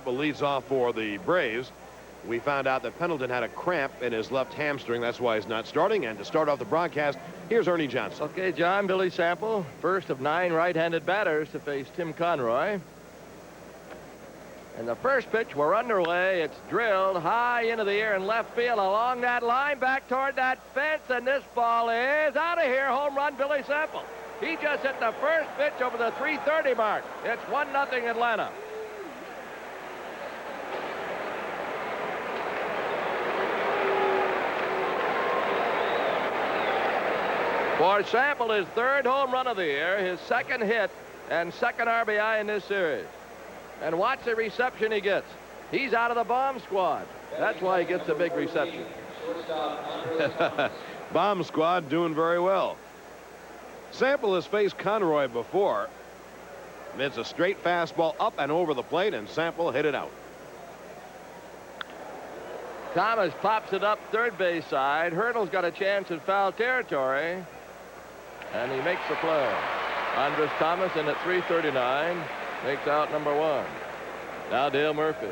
Sample leads off for the Braves. We found out that Pendleton had a cramp in his left hamstring. That's why he's not starting. And to start off the broadcast, here's Ernie Johnson. Okay, John, Billy Sample, first of 9 right-handed batters to face Tim Conroy. And the first pitch, we're underway. It's drilled high into the air in left field along that line back toward that fence. And this ball is out of here. Home run, Billy Sample. He just hit the first pitch over the 330 mark. It's 1-0 Atlanta. For Sample, his 3rd home run of the year, his 2nd hit and 2nd RBI in this series. And watch the reception he gets. He's out of the bomb squad. That's why he gets a big reception. Bomb squad doing very well. Sample has faced Conroy before. It's a straight fastball up and over the plate, and Sample hit it out. Thomas pops it up third base side. Hurdle's got a chance in foul territory. And he makes the play. Andres Thomas in at 339 makes out number 1. Now Dale Murphy.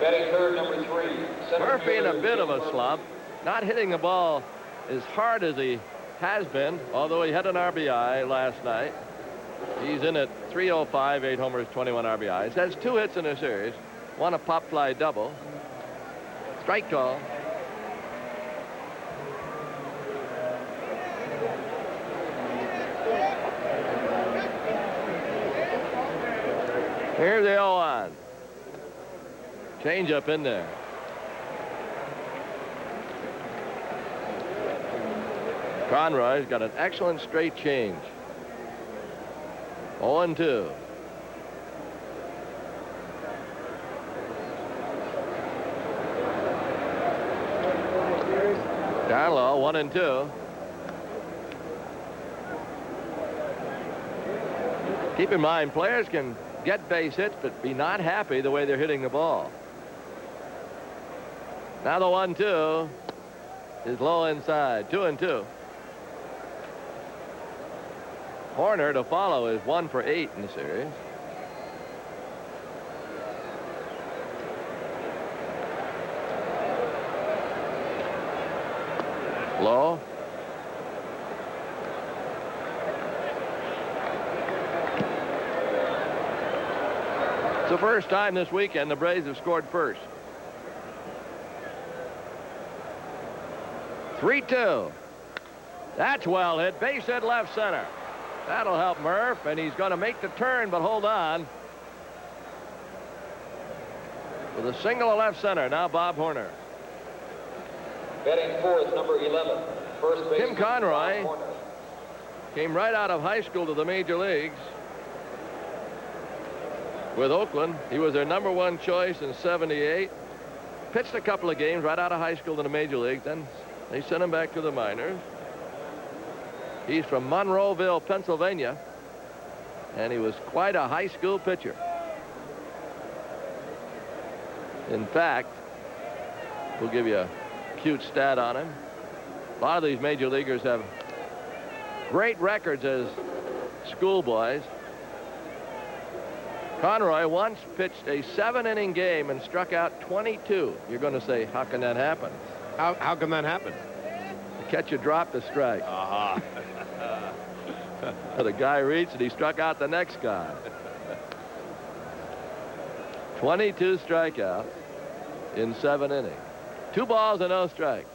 Batting third, number 3. Murphy in a bit of a slump. Not hitting the ball as hard as he has been, although he had an RBI last night. He's in at 305, 8 homers, 21 RBIs. Has 2 hits in the series. 1 a pop fly double. Strike call. Here's the 0-1. Change up in there. Conroy's got an excellent straight change. 0-2. Down low, 1-2. Keep in mind, players can get base hits, but be not happy the way they're hitting the ball. Now the 1-2 is low inside. 2-2. Horner to follow is 1 for 8 in the series. Low. It's the first time this weekend the Braves have scored first. 3-2. That's well hit. Base hit left center. That'll help Murph, and he's going to make the turn, but hold on. With a single to left center. Now Bob Horner. Batting fourth, number 11. First base. Tim Conroy came right out of high school to the major leagues with Oakland. He was their #1 choice in '78. Pitched a couple of games right out of high school to the major leagues. Then they sent him back to the minors. He's from Monroeville, Pennsylvania, and he was quite a high school pitcher. In fact, we'll give you a cute stat on him. A lot of these major leaguers have great records as schoolboys. Conroy once pitched a 7-inning game and struck out 22. You're going to say, how can that happen? How can that happen? The catcher dropped a strike. The guy reached and he struck out the next guy. 22 strikeouts in 7 innings. 2 balls and no strikes.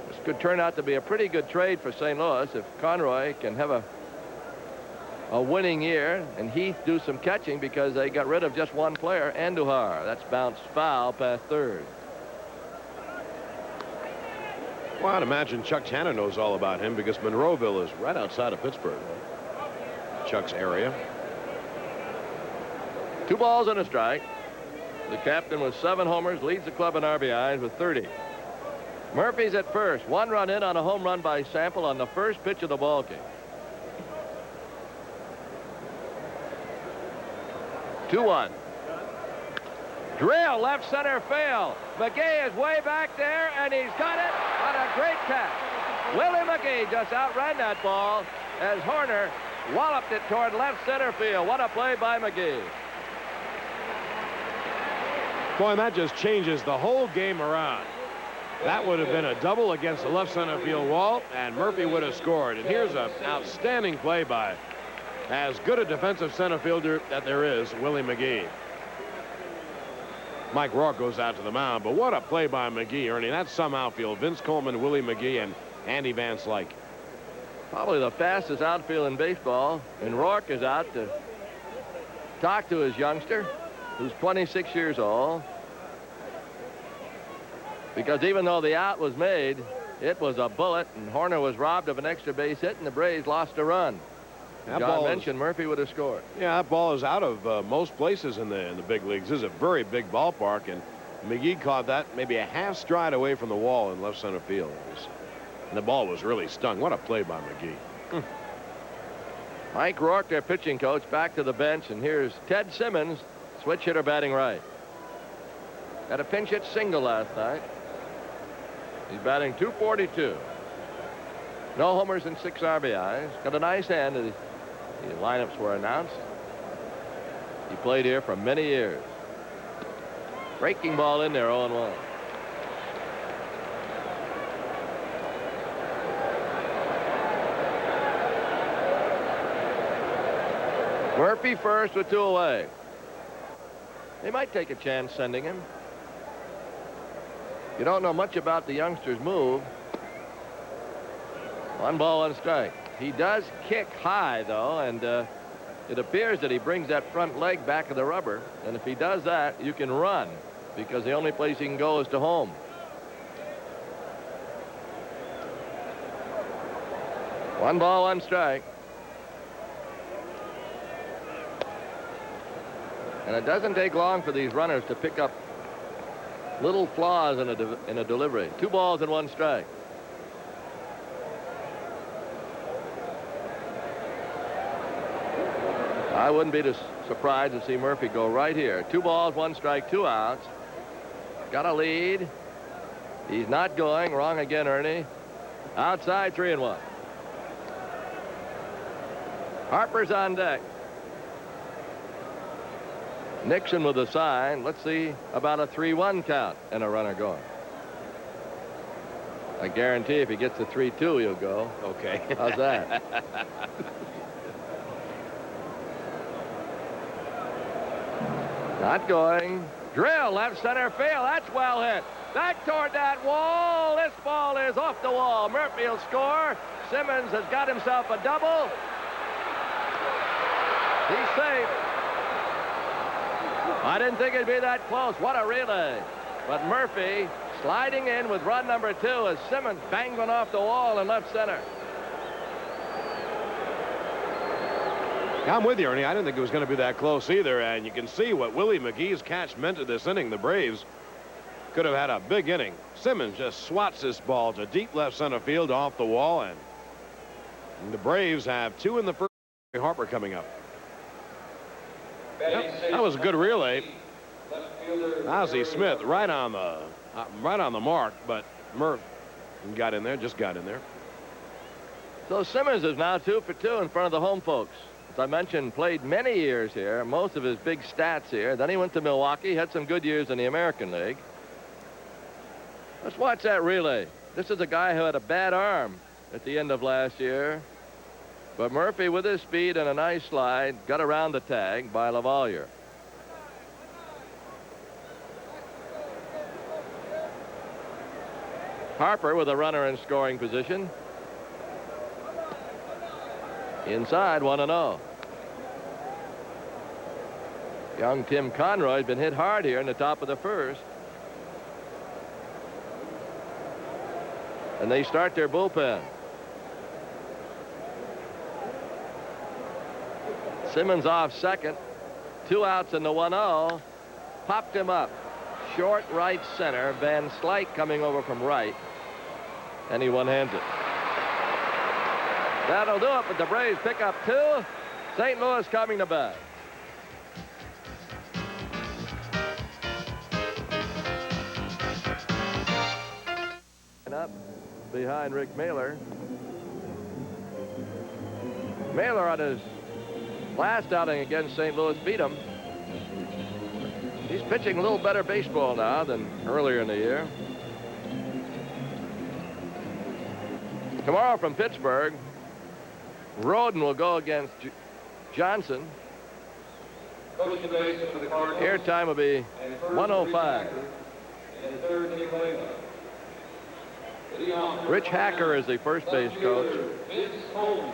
This could turn out to be a pretty good trade for St. Louis if Conroy can have a winning year and Heath do some catching, because they got rid of just one player, Andujar. That's bounced foul past third. Well, I'd imagine Chuck Tanner knows all about him, because Monroeville is right outside of Pittsburgh. Chuck's area. 2 balls and a strike. The captain with 7 homers leads the club in RBIs with 30. Murphy's at first. 1 run in on a home run by Sample on the first pitch of the ball game. 2-1. Drill left center field. McGee is way back there, and he's got it on a great catch. Willie McGee just outran that ball as Horner walloped it toward left center field. What a play by McGee. Boy, and that just changes the whole game around. That would have been a double against the left center field wall, and Murphy would have scored. And here's an outstanding play by as good a defensive center fielder that there is, Willie McGee. Mike Rourke goes out to the mound, but what a play by McGee, Ernie. That's some outfield. Vince Coleman, Willie McGee, and Andy Van Slyke. Probably the fastest outfield in baseball. And Rourke is out to talk to his youngster, who's 26 years old. Because even though the out was made, it was a bullet, and Horner was robbed of an extra base hit, and the Braves lost a run. John mentioned Murphy would have scored. Yeah, that ball is out of most places in the big leagues. This is a very big ballpark, and McGee caught that maybe a half stride away from the wall in left center field. And the ball was really stung. What a play by McGee. Mike Rourke, their pitching coach, back to the bench, and here's Ted Simmons, switch hitter batting right. Had a pinch hit single last night. He's batting .242. No homers and 6 RBIs. Got a nice hand. The lineups were announced. He played here for many years. Breaking ball in there, 0-1. Murphy first with 2 away. They might take a chance sending him. You don't know much about the youngster's move. 1 ball, 1 strike. He does kick high, though, and it appears that he brings that front leg back of the rubber. And if he does that, you can run, because the only place he can go is to home. One ball, 1 strike. And it doesn't take long for these runners to pick up little flaws in a delivery. 2 balls and 1 strike. I wouldn't be surprised to see Murphy go right here. 2 balls, 1 strike, 2 outs. Got a lead. He's not going. Wrong again, Ernie. Outside, 3-1. Harper's on deck. Nixon with a sign. Let's see about a 3-1 count and a runner going. I guarantee if he gets to 3-2, he'll go. Okay. How's that? Not going. Drill, left center field. That's well hit. Back toward that wall. This ball is off the wall. Murphy will score. Simmons has got himself a double. He's safe. I didn't think it'd be that close. What a relay. But Murphy sliding in with run number 2 as Simmons banged one off the wall in left center. I'm with you, Ernie. I didn't think it was going to be that close either. And you can see what Willie McGee's catch meant to this inning. The Braves could have had a big inning. Simmons just swats this ball to deep left center field off the wall. And the Braves have 2 in the first. Harper coming up. Yep, that was a good relay. Ozzie Smith right on the mark, but Murph got in there, just got in there. So Simmons is now 2 for 2 in front of the home folks. As I mentioned, played many years here, most of his big stats here. Then he went to Milwaukee, had some good years in the American League. Let's watch that relay. This is a guy who had a bad arm at the end of last year. But Murphy, with his speed and a nice slide, got around the tag by LaValliere. Harper with a runner in scoring position. Inside, 1-0. Young Tim Conroy's been hit hard here in the top of the first. And they start their bullpen. Simmons off second. 2 outs in the 1-0. Popped him up. Short right center. Van Slyke coming over from right. And he one-hands it. That'll do it, but the Braves pick up 2. St. Louis coming to bat. And up behind Rick Mailer. Mailer on his last outing against St. Louis beat him. He's pitching a little better baseball now than earlier in the year. Tomorrow from Pittsburgh, Roden will go against Johnson. Coaching base for the Cardinals. Air time will be 1:05. And third, Nick Leva. Rich Hacker is the first base coach. Vince Coleman.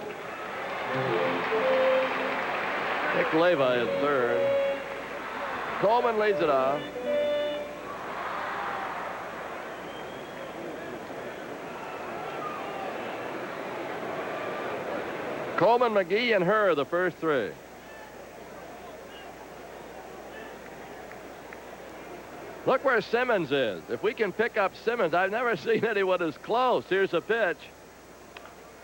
Nick Leva is third. Coleman leads it off. Coleman, McGee, and Herr the first three. Look where Simmons is. If we can pick up Simmons, I've never seen anyone as close. Here's a pitch.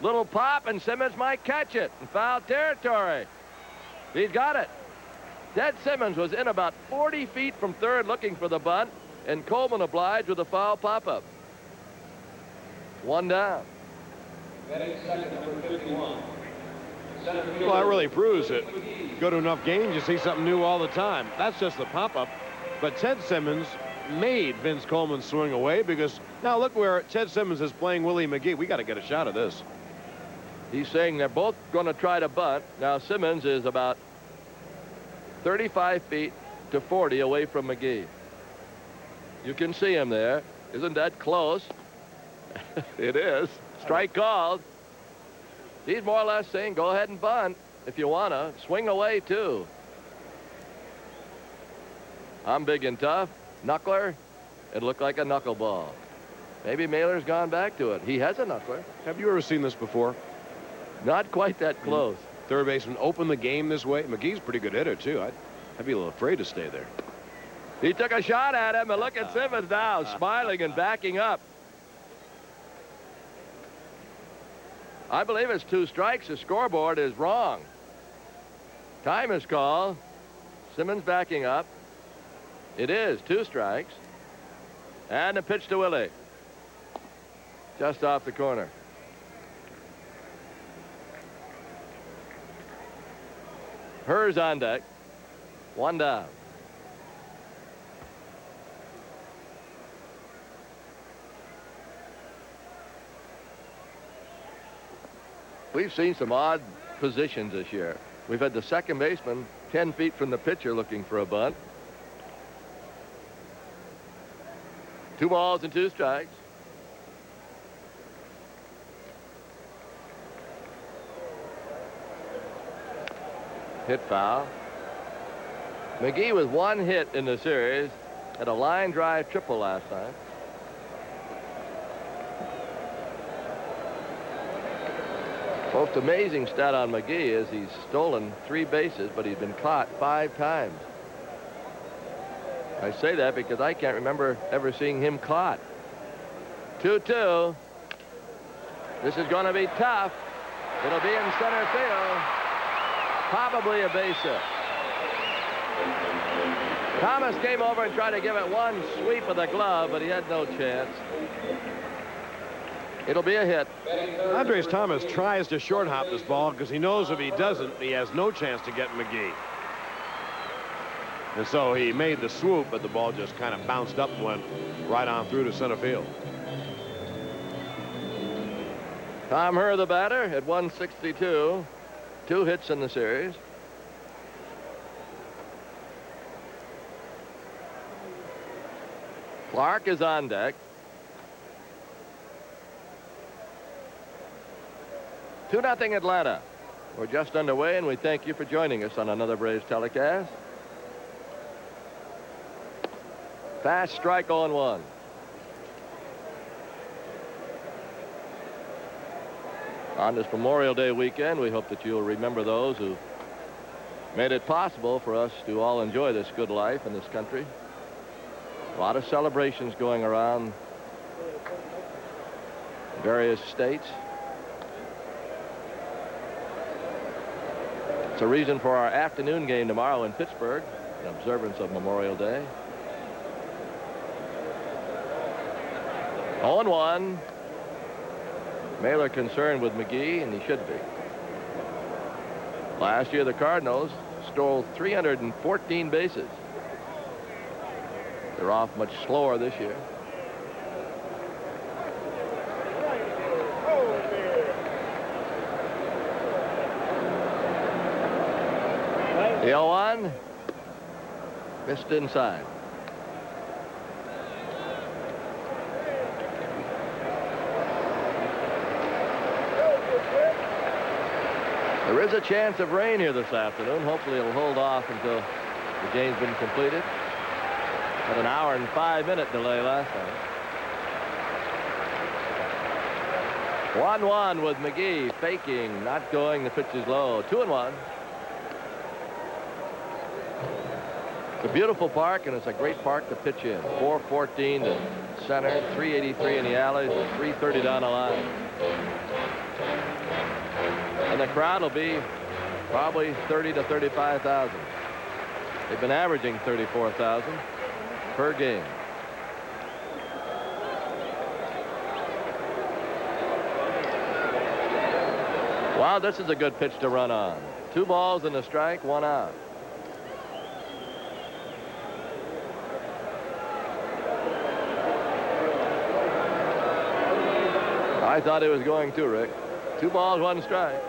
Little pop, and Simmons might catch it in foul territory. He's got it. Ted Simmons was in about 40 feet from third looking for the bunt, and Coleman obliged with a foul pop-up. One down. Batting second, number 51. Center fielder. Well, that really proves it. Go to enough games, you see something new all the time. That's just the pop-up. But Ted Simmons made Vince Coleman swing away because now look where Ted Simmons is playing Willie McGee. We got to get a shot of this. He's saying they're both going to try to bunt. Now Simmons is about 35 feet to 40 away from McGee. You can see him there. Isn't that close? It is. Strike called. He's more or less saying go ahead and bunt if you want to. Swing away too. I'm big and tough. Knuckler. It looked like a knuckleball. Maybe Mailer's gone back to it. He has a knuckler. Have you ever seen this before? Not quite that close. Third baseman open the game this way. McGee's a pretty good hitter, too. I'd be a little afraid to stay there. He took a shot at him, and look at Simmons now, smiling and backing up. I believe it's 2 strikes. The scoreboard is wrong. Time is called. Simmons backing up. It is 2 strikes. And a pitch to Willie. Just off the corner. Herr's on deck. 1 down. We've seen some odd positions this year. We've had the second baseman 10 feet from the pitcher looking for a bunt. 2 balls and 2 strikes. Hit foul. McGee with 1 hit in the series. Had a line drive triple last night. Most amazing stat on McGee is he's stolen 3 bases, but he's been caught 5 times. I say that because I can't remember ever seeing him caught. 2-2. This is going to be tough. It'll be in center field. Probably a base hit. Thomas came over and tried to give it 1 sweep of the glove, but he had no chance. It'll be a hit. Andres Thomas tries to short hop this ball because he knows if he doesn't, he has no chance to get McGee. And so he made the swoop, but the ball just kind of bounced up and went right on through to center field. Tom Herr, the batter, at 162. 2 hits in the series. Clark is on deck. 2-0 Atlanta. We're just underway, and we thank you for joining us on another Braves telecast. Fast strike on 1. On this Memorial Day weekend, we hope that you'll remember those who made it possible for us to all enjoy this good life in this country. A lot of celebrations going around various states. It's a reason for our afternoon game tomorrow in Pittsburgh, in observance of Memorial Day. 0-1. Mailer concerned with McGee, and he should be. Last year, the Cardinals stole 314 bases. They're off much slower this year. The 0-1 missed inside. There is a chance of rain here this afternoon. Hopefully it'll hold off until the game's been completed. Had an hour and 5-minute delay last night. 1-1 with McGee faking, not going. The pitch is low. 2-1. It's a beautiful park, and it's a great park to pitch in. 414 to center, 383 in the alleys, and 330 down the line. And the crowd will be probably 30 to 35,000. They've been averaging 34,000 per game. Wow, this is a good pitch to run on. 2 balls and a strike, 1 out. I thought he was going to, Rick. 2 balls, 1 strike.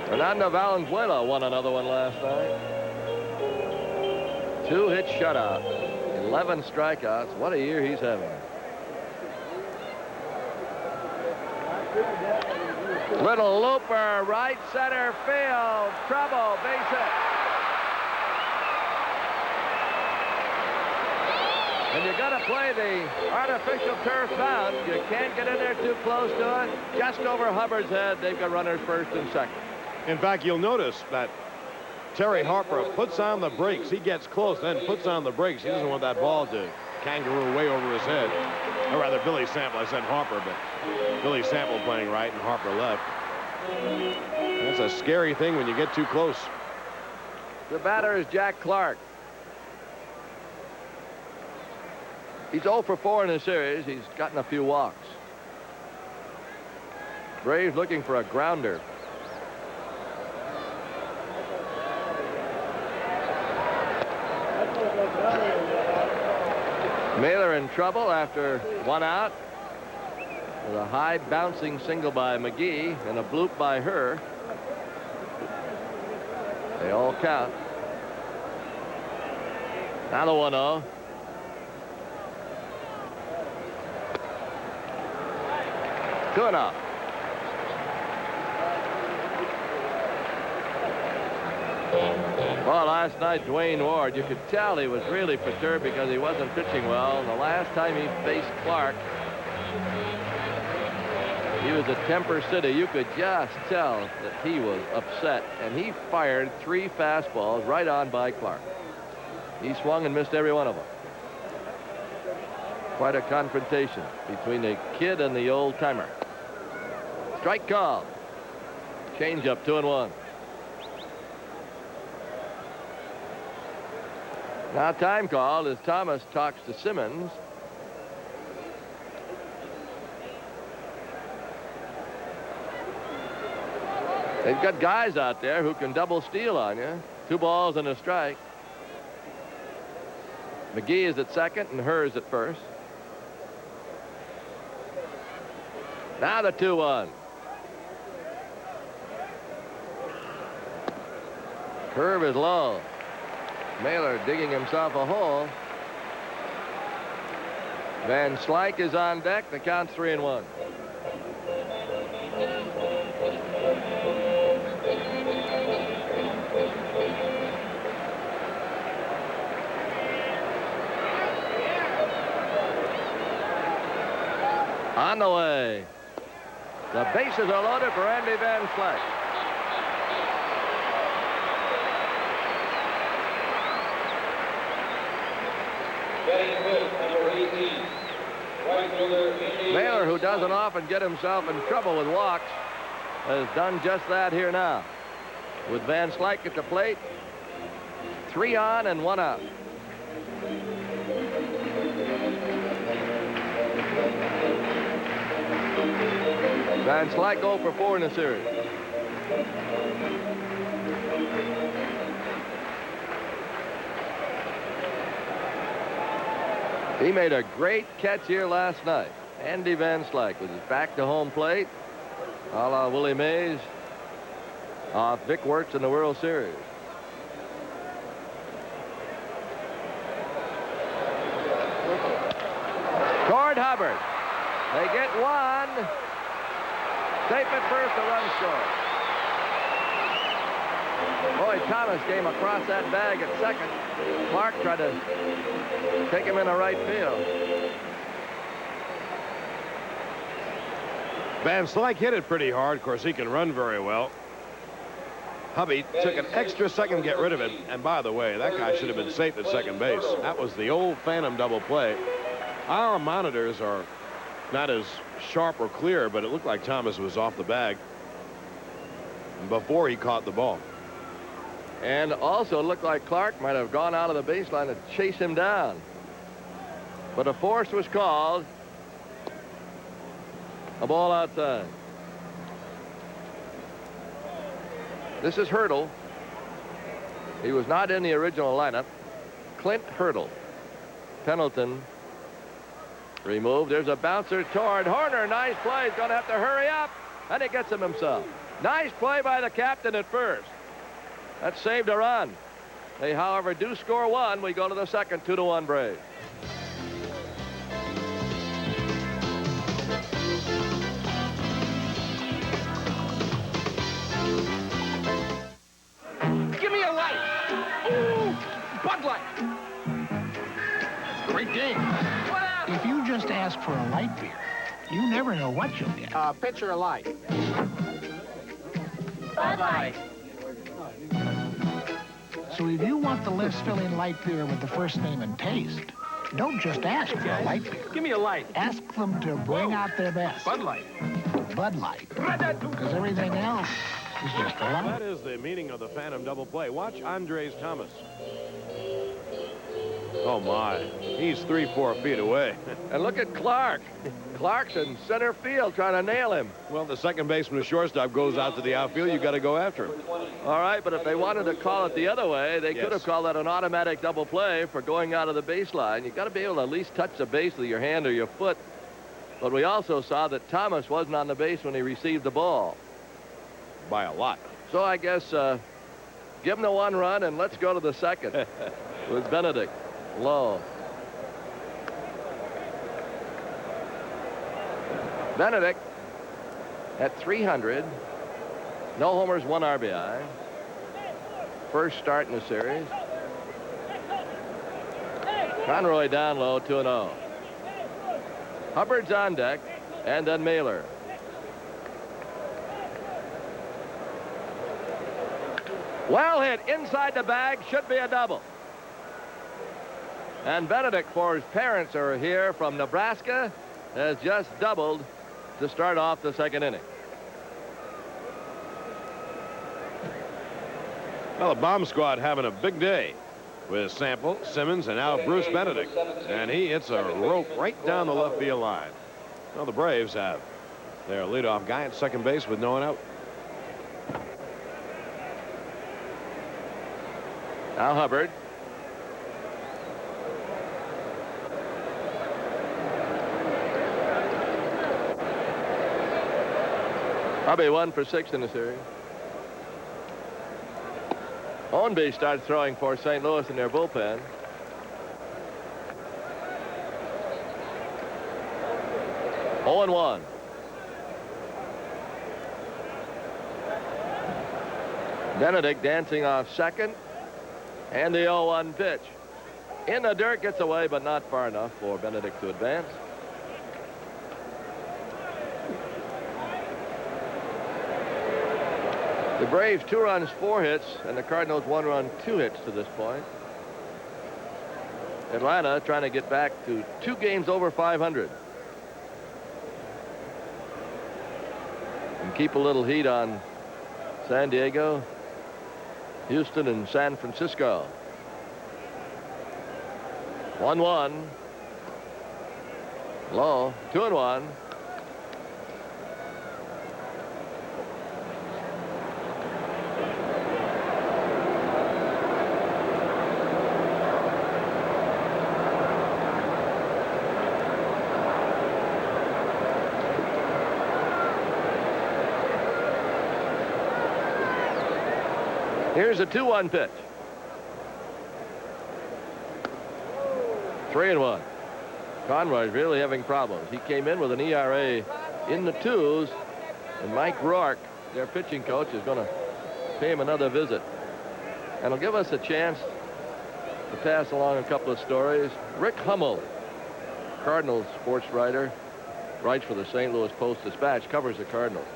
Fernando Valenzuela won another one last night. 2-hit shutout. 11 strikeouts. What a year he's having. Little looper, right center field. Trouble, base hit. And you got to play the artificial turf mound. You can't get in there too close to it. Just over Hubbard's head, they've got runners first and second. In fact, you'll notice that Terry Harper puts on the brakes. He gets close, then puts on the brakes. He doesn't want that ball to kangaroo way over his head. Or rather, Billy Sample. I said Harper, but Billy Sample playing right and Harper left. That's a scary thing when you get too close. The batter is Jack Clark. He's 0 for 4 in the series. He's gotten a few walks. Braves looking for a grounder. Mailer in trouble after 1 out. With a high bouncing single by McGee and a bloop by her. They all count. Now the 1-0. Good enough. Well, last night, Dwayne Ward, you could tell he was really perturbed because he wasn't pitching well. And the last time he faced Clark, he was at Temper City. You could just tell that he was upset. And he fired 3 fastballs right on by Clark. He swung and missed every one of them. Quite a confrontation between the kid and the old timer. Strike call. Change up, 2-1. Now time call as Thomas talks to Simmons. They've got guys out there who can double steal on you. 2 balls and a strike. McGee is at second and Hers at first. Now the 2-1. Curve is low. Mailer digging himself a hole. Van Slyke is on deck. The count's 3-1. On the way. The bases are loaded for Andy Van Slyke. Mailer, who doesn't often get himself in trouble with walks, has done just that here now. With Van Slyke at the plate, 3 on and 1 out. Van Slyke 0 for 4 in the series. He made a great catch here last night. Andy Van Slyke with his back to home plate, a la Willie Mays off Vic Wertz in the World Series. Toward Hubbard. They get one. Safe at first, a run short. Boy, Thomas came across that bag at second. Clark tried to take him in the right field. Van Slyke hit it pretty hard. Of course, he can run very well. Hubby took an extra second to get rid of it. And by the way, that guy should have been safe at second base. That was the old phantom double play. Our monitors are not as sharp or clear, but it looked like Thomas was off the bag before he caught the ball. And also looked like Clark might have gone out of the baseline to chase him down. But a force was called. A ball outside. This is Hurdle. He was not in the original lineup. Clint Hurdle. Pendleton removed. There's a bouncer toward Horner. Nice play. He's going to have to hurry up. And he gets him himself. Nice play by the captain at first. That saved a run. They, however, do score one. We go to the second, 2-1 Braves. Give me a light. Ooh, Bud Light. Great game. If you just ask for a light beer, you never know what you'll get. Pitcher of light. Bud Light. So if you want the lips-filling light beer with the first name and taste, don't just ask for a light beer. Give me a light. Ask them to bring out their best. Bud Light. Bud Light. Because everything else is just a light. That is the meaning of the phantom double play. Watch Andres Thomas. Oh, my. He's 3-4 feet away. And look at Clark. Clark's in center field trying to nail him. Well, the second baseman, the shortstop, goes out to the outfield. You got to go after him. All right, but if they wanted to call it the other way, they Yes. could have called that an automatic double play for going out of the baseline. You got to be able to at least touch the base with your hand or your foot. But we also saw that Thomas wasn't on the base when he received the ball. By a lot. So I guess give him the one run and let's go to the second with Benedict low. Benedict at 300. No homers, 1 RBI. First start in the series. Conroy down low, 2-0. Hubbard's on deck, and then Mailer. Well hit inside the bag, should be a double. And Benedict, for his parents are here from Nebraska, has just doubled to start off the second inning. Well, the bomb squad having a big day with Sample, Simmons, and now Bruce Benedict. And he hits a rope right down the left field line. Well, the Braves have their leadoff guy at second base with no one out. Now Hubbard. Hubby 1 for 6 in the series. Ownby starts throwing for St. Louis in their bullpen. Oh and 1. Benedict dancing off second. And the 0-1 pitch. In the dirt, gets away, but not far enough for Benedict to advance. The Braves 2 runs, 4 hits, and the Cardinals 1 run, 2 hits to this point. Atlanta trying to get back to 2 games over 500. And keep a little heat on San Diego, Houston, and San Francisco. 1-1. Low, 2-1. Here's a 2-1 pitch. 3-1. Conroy's really having problems. He came in with an ERA in the 2s, and Mike Rourke, their pitching coach, is going to pay him another visit. And he'll give us a chance to pass along a couple of stories. Rick Hummel, Cardinals sports writer, writes for the St. Louis Post-Dispatch, covers the Cardinals,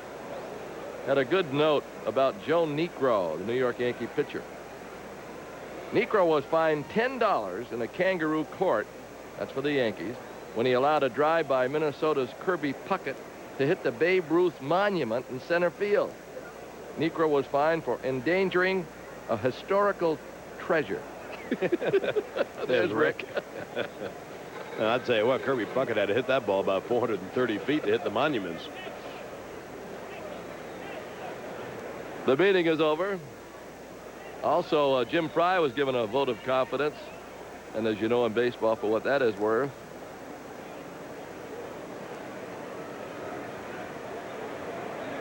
had a good note about Joe Niekro, the New York Yankee pitcher. Niekro was fined $10 in a kangaroo court, that's for the Yankees, when he allowed a drive by Minnesota's Kirby Puckett to hit the Babe Ruth monument in center field. Niekro was fined for endangering a historical treasure. There's Rick. I'll tell you what, Kirby Puckett had to hit that ball about 430 feet to hit the monuments. The meeting is over. Also, Jim Fry was given a vote of confidence. And as you know in baseball, for what that is worth.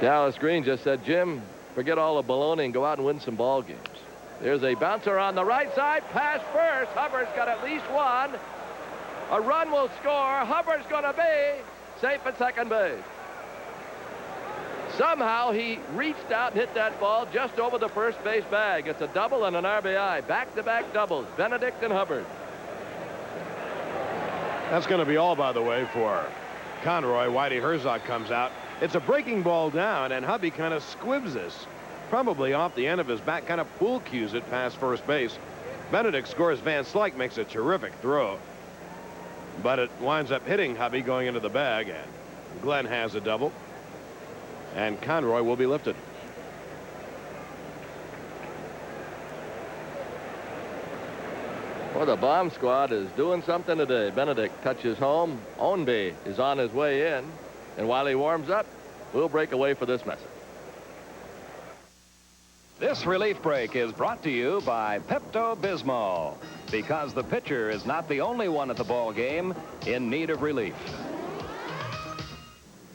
Dallas Green just said, Jim, forget all the baloney and go out and win some ball games. There's a bouncer on the right side. Pass first. Hubbard's got at least one. A run will score. Hubbard's going to be safe at second base. Somehow he reached out and hit that ball just over the first base bag. It's a double and an RBI. Back-to-back doubles. Benedict and Hubbard. That's going to be all, by the way, for Conroy. Whitey Herzog comes out. It's a breaking ball down, and Hubby kind of squibs this. Probably off the end of his back, kind of pool cues it past first base. Benedict scores. Van Slyke makes a terrific throw. But it winds up hitting Hubby going into the bag, and Glenn has a double. And Conroy will be lifted. Well, the bomb squad is doing something today. Benedict touches home. Ownby is on his way in. And while he warms up, we'll break away for this message. This relief break is brought to you by Pepto-Bismol, because the pitcher is not the only one at the ball game in need of relief.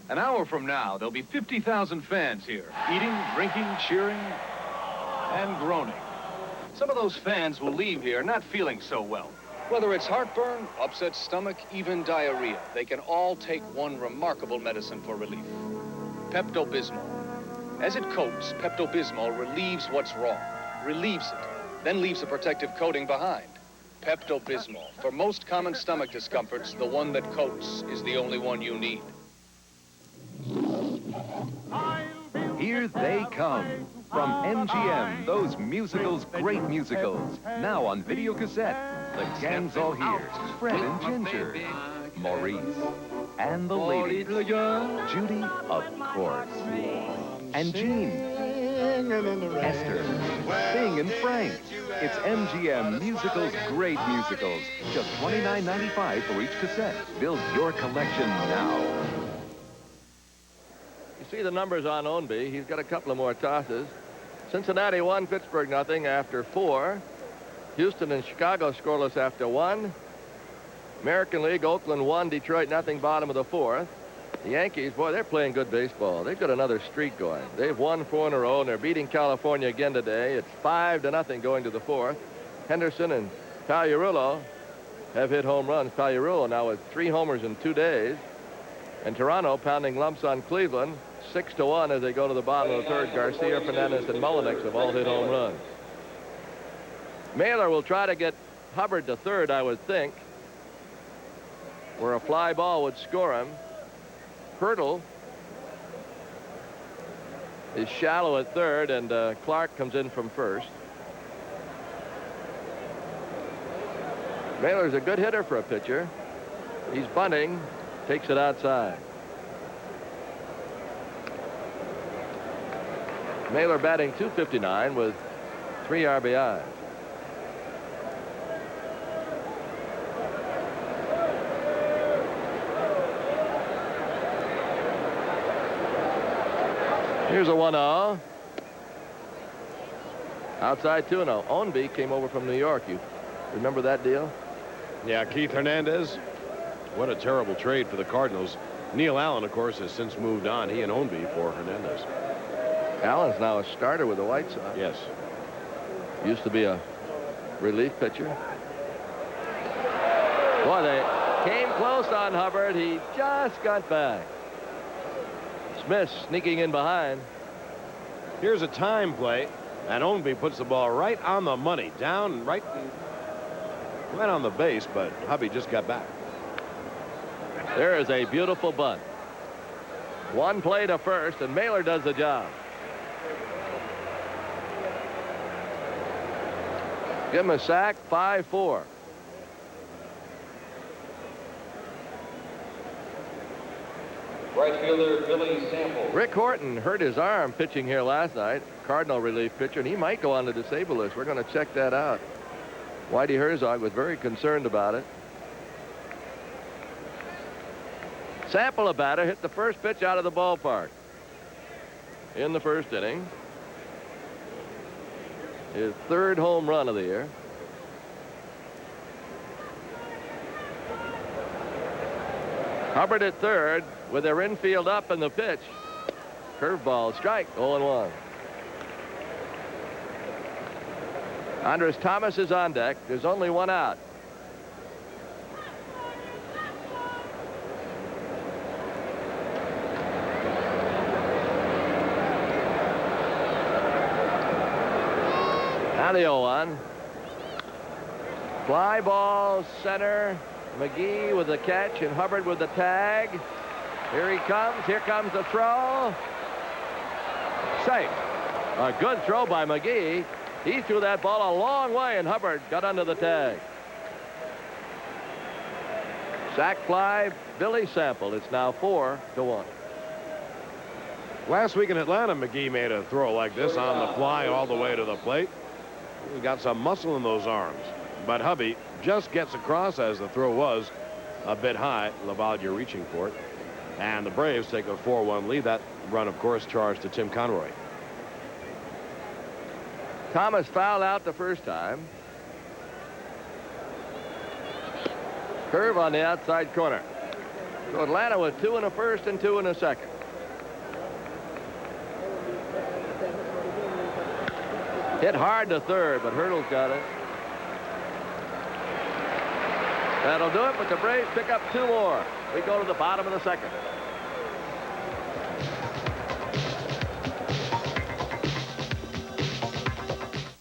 An hour from now, there'll be 50,000 fans here, eating, drinking, cheering, and groaning. Some of those fans will leave here not feeling so well. Whether it's heartburn, upset stomach, even diarrhea, they can all take one remarkable medicine for relief. Pepto-Bismol. As it coats, Pepto-Bismol relieves what's wrong, relieves it, then leaves a protective coating behind. Pepto-Bismol. For most common stomach discomforts, the one that coats is the only one you need. Here they come. From MGM, those musicals, great musicals. Now on video cassette. The gang's all here. Fred and Ginger. Maurice. And the ladies. Judy, of course. And Jean. Esther. Bing and Frank. It's MGM Musicals, great musicals. Just $29.95 for each cassette. Build your collection now. You see the numbers on Ownby. He's got a couple of more tosses. Cincinnati won, Pittsburgh nothing after 4. Houston and Chicago scoreless after 1. American League, Oakland 1, Detroit nothing, bottom of the 4th. The Yankees, boy, they're playing good baseball. They've got another streak going. They've won 4 in a row, and they're beating California again today. It's 5-0 going to the 4th. Henderson and Pagliarulo have hit home runs. Pagliarulo now with 3 homers in 2 days. And Toronto pounding lumps on Cleveland, 6-1 as they go to the bottom of the 3rd. Garcia, Fernandez, and Mullenix have all hit home runs. Mailer will try to get Hubbard to 3rd, I would think, where a fly ball would score him. Hurdle is shallow at 3rd, and Clark comes in from 1st. Mailer's a good hitter for a pitcher. He's bunting, takes it outside. Mailer batting .259 with 3 RBIs. Here's a 1-0. Outside 2-0. Ownby came over from New York. You remember that deal? Yeah, Keith Hernandez. What a terrible trade for the Cardinals. Neil Allen, of course, has since moved on. He and Ownby for Hernandez. Allen's now a starter with the White Sox. Yes. Used to be a relief pitcher. Boy, they came close on Hubbard. He just got back. Smith sneaking in behind. Here's a time play, and Ownby puts the ball right on the money, down right on the base, but Hubby just got back. There is a beautiful bunt. One play to first, and Mailer does the job. Give him a sack, 5-4. Right fielder Billy Sample. Rick Horton hurt his arm pitching here last night. Cardinal relief pitcher, and he might go on the disabled list. We're going to check that out. Whitey Herzog was very concerned about it. Sample, a batter, hit the first pitch out of the ballpark in the first inning. His third home run of the year. Hubbard at third with their infield up and the pitch. Curveball, strike, 0-1. Andres Thomas is on deck. There's only one out. Now the 0-1. Fly ball center. McGee with the catch and Hubbard with the tag. Here he comes. Here comes the throw. Safe. A good throw by McGee. He threw that ball a long way, and Hubbard got under the tag. Sack fly, Billy Sample. It's now 4-1. Last week in Atlanta, McGee made a throw like this on the fly all the way to the plate. He got some muscle in those arms. But Hubby just gets across as the throw was a bit high. Lavaglia reaching for it. And the Braves take a 4-1 lead. That run, of course, charged to Tim Conroy. Thomas fouled out the first time. Curve on the outside corner. So Atlanta with 2 in the first and 2 in the second. Hit hard to third, but Hurdle's got it. That'll do it, but the Braves pick up 2 more. We go to the bottom of the second.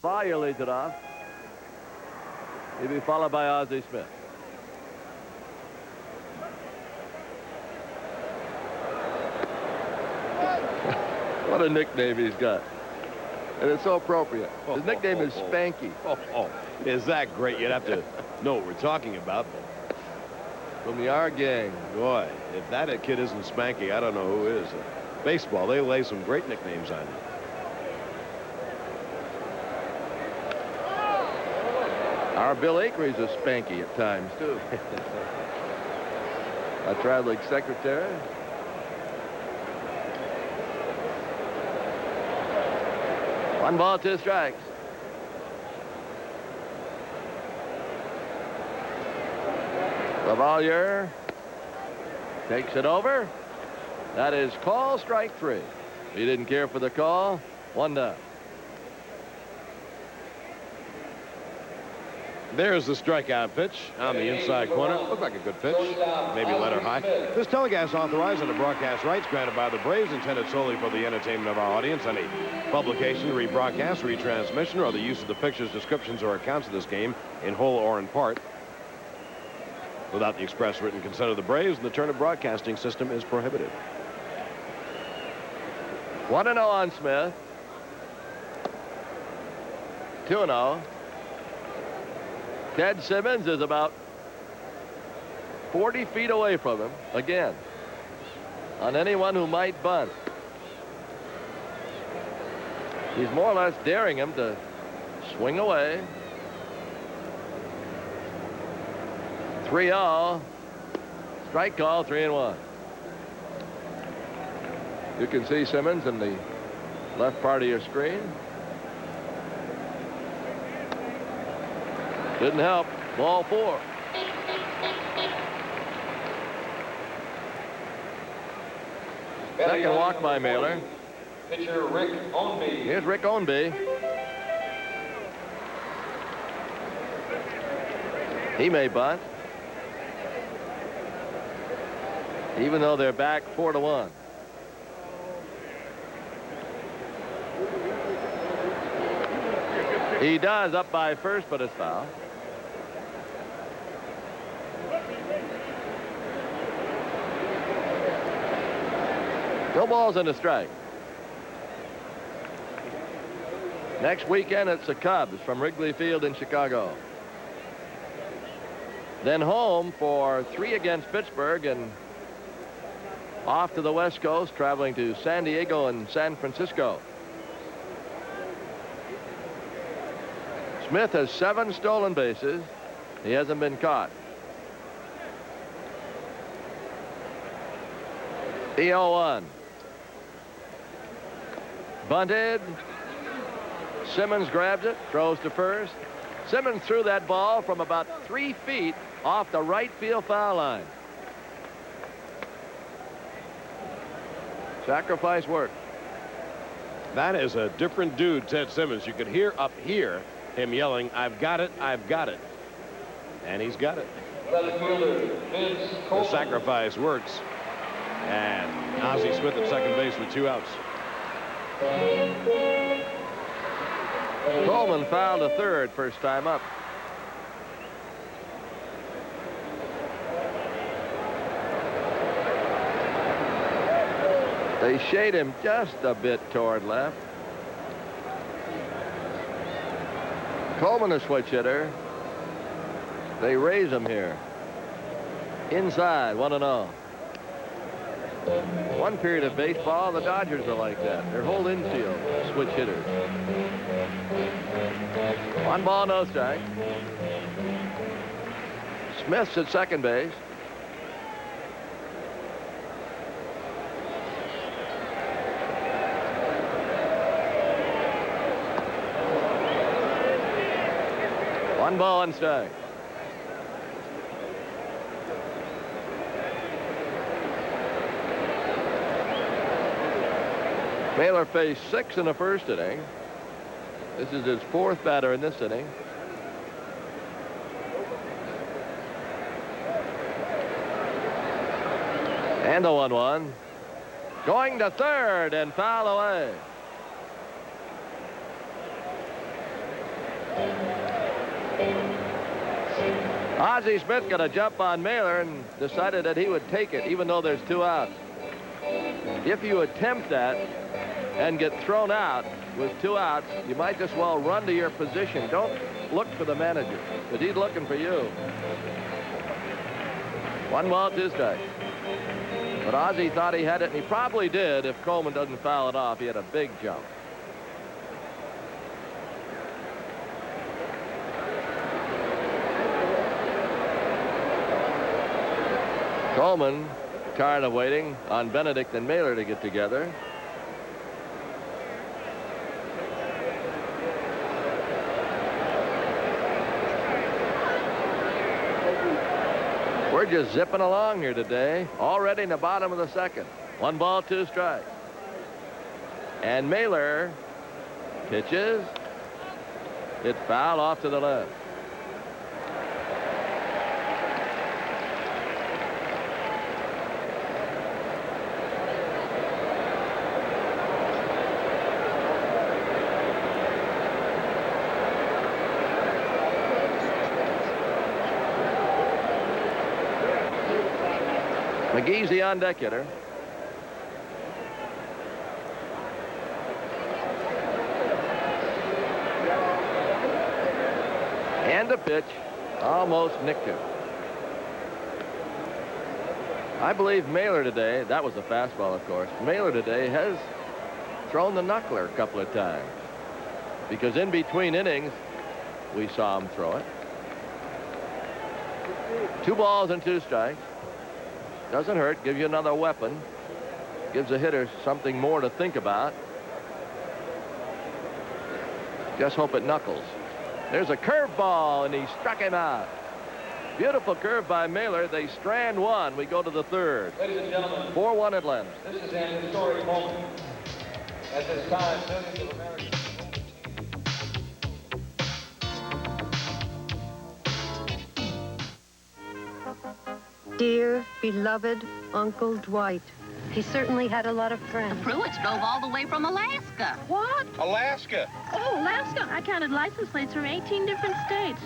Fire leads it off. He'll be followed by Ozzie Smith. What a nickname he's got. And it's so appropriate. His nickname is Spanky. Is that great? You'd have to know what we're talking about. From the R gang. Boy, if that kid isn't Spanky, I don't know who is. Baseball, they lay some great nicknames on you. Our Bill Acrie's a Spanky at times, too. A traveling secretary. One ball, 2 strikes. Lavaglia takes it over. That is call strike 3. He didn't care for the call. 1 down. There's the strikeout pitch on the inside corner. Looked like a good pitch. Maybe letter high. This telecast authorized under broadcast rights granted by the Braves, intended solely for the entertainment of our audience. Any publication, rebroadcast, retransmission, or the use of the pictures, descriptions, or accounts of this game in whole or in part without the express written consent of the Braves and the Turner Broadcasting System is prohibited. 1-0 on Smith. 2-0. Ted Simmons is about 40 feet away from him again on anyone who might bunt. He's more or less daring him to swing away. 3-0. Strike call, 3-1. You can see Simmons in the left part of your screen. Didn't help. Ball 4. Second walk by Mailer. Pitcher Rick Ownby. Here's Rick Ownby. He may bunt, even though they're back 4-1. He does, up by first, but it's foul. No balls and a strike. Next weekend, it's the Cubs from Wrigley Field in Chicago. Then home for 3 against Pittsburgh and off to the West Coast, traveling to San Diego and San Francisco. Smith has 7 stolen bases. He hasn't been caught. The 0-1. Bunted. Simmons grabs it, throws to first. Simmons threw that ball from about 3 feet off the right field foul line. Sacrifice work. That is a different dude, Ted Simmons. You could hear up here him yelling, "I've got it, I've got it." And he's got it. Left fielder, Vince The Coleman. sacrifice works. And Ozzie Smith at second base with 2 outs. Coleman fouled to third first time up. They shade him just a bit toward left. Coleman a switch hitter. They raise him here. Inside, 1-0. One period of baseball, the Dodgers are like that. Their whole infield switch hitters. 1 ball, no strike. Smith's at second base. One ball and strike. Mailer faced 6 in the first inning. This is his 4th batter in this inning. And the 1-1. Going to third and foul away. Ozzie Smith got a jump on Mailer and decided that he would take it even though there's 2 outs. If you attempt that and get thrown out with 2 outs, you might just well run to your position. Don't look for the manager, but he's looking for you. 1 ball, 2 strikes. But Ozzie thought he had it, and he probably did if Coleman doesn't foul it off. He had a big jump. Coleman, tired of waiting on Benedict and Mailer to get together. We're just zipping along here today, already in the bottom of the second. 1 ball, 2 strikes. And Mailer pitches. It's foul off to the left. McGee's the on-deck hitter. And a pitch, almost nicked him. I believe Mailer today, that was a fastball, of course. Mailer today has thrown the knuckler a couple of times because in between innings, we saw him throw it. 2 balls and 2 strikes. Doesn't hurt, gives you another weapon. Gives the hitter something more to think about. Just hope it knuckles. There's a curveball, and he struck him out. Beautiful curve by Mailer. They strand 1. We go to the 3rd. Ladies and gentlemen, 4-1 Atlanta. this is an historic moment. At this time, millions of Americans. Dear, beloved Uncle Dwight. He certainly had a lot of friends. Pruitts drove all the way from Alaska. What? Alaska. Oh, Alaska. I counted license plates from 18 different states.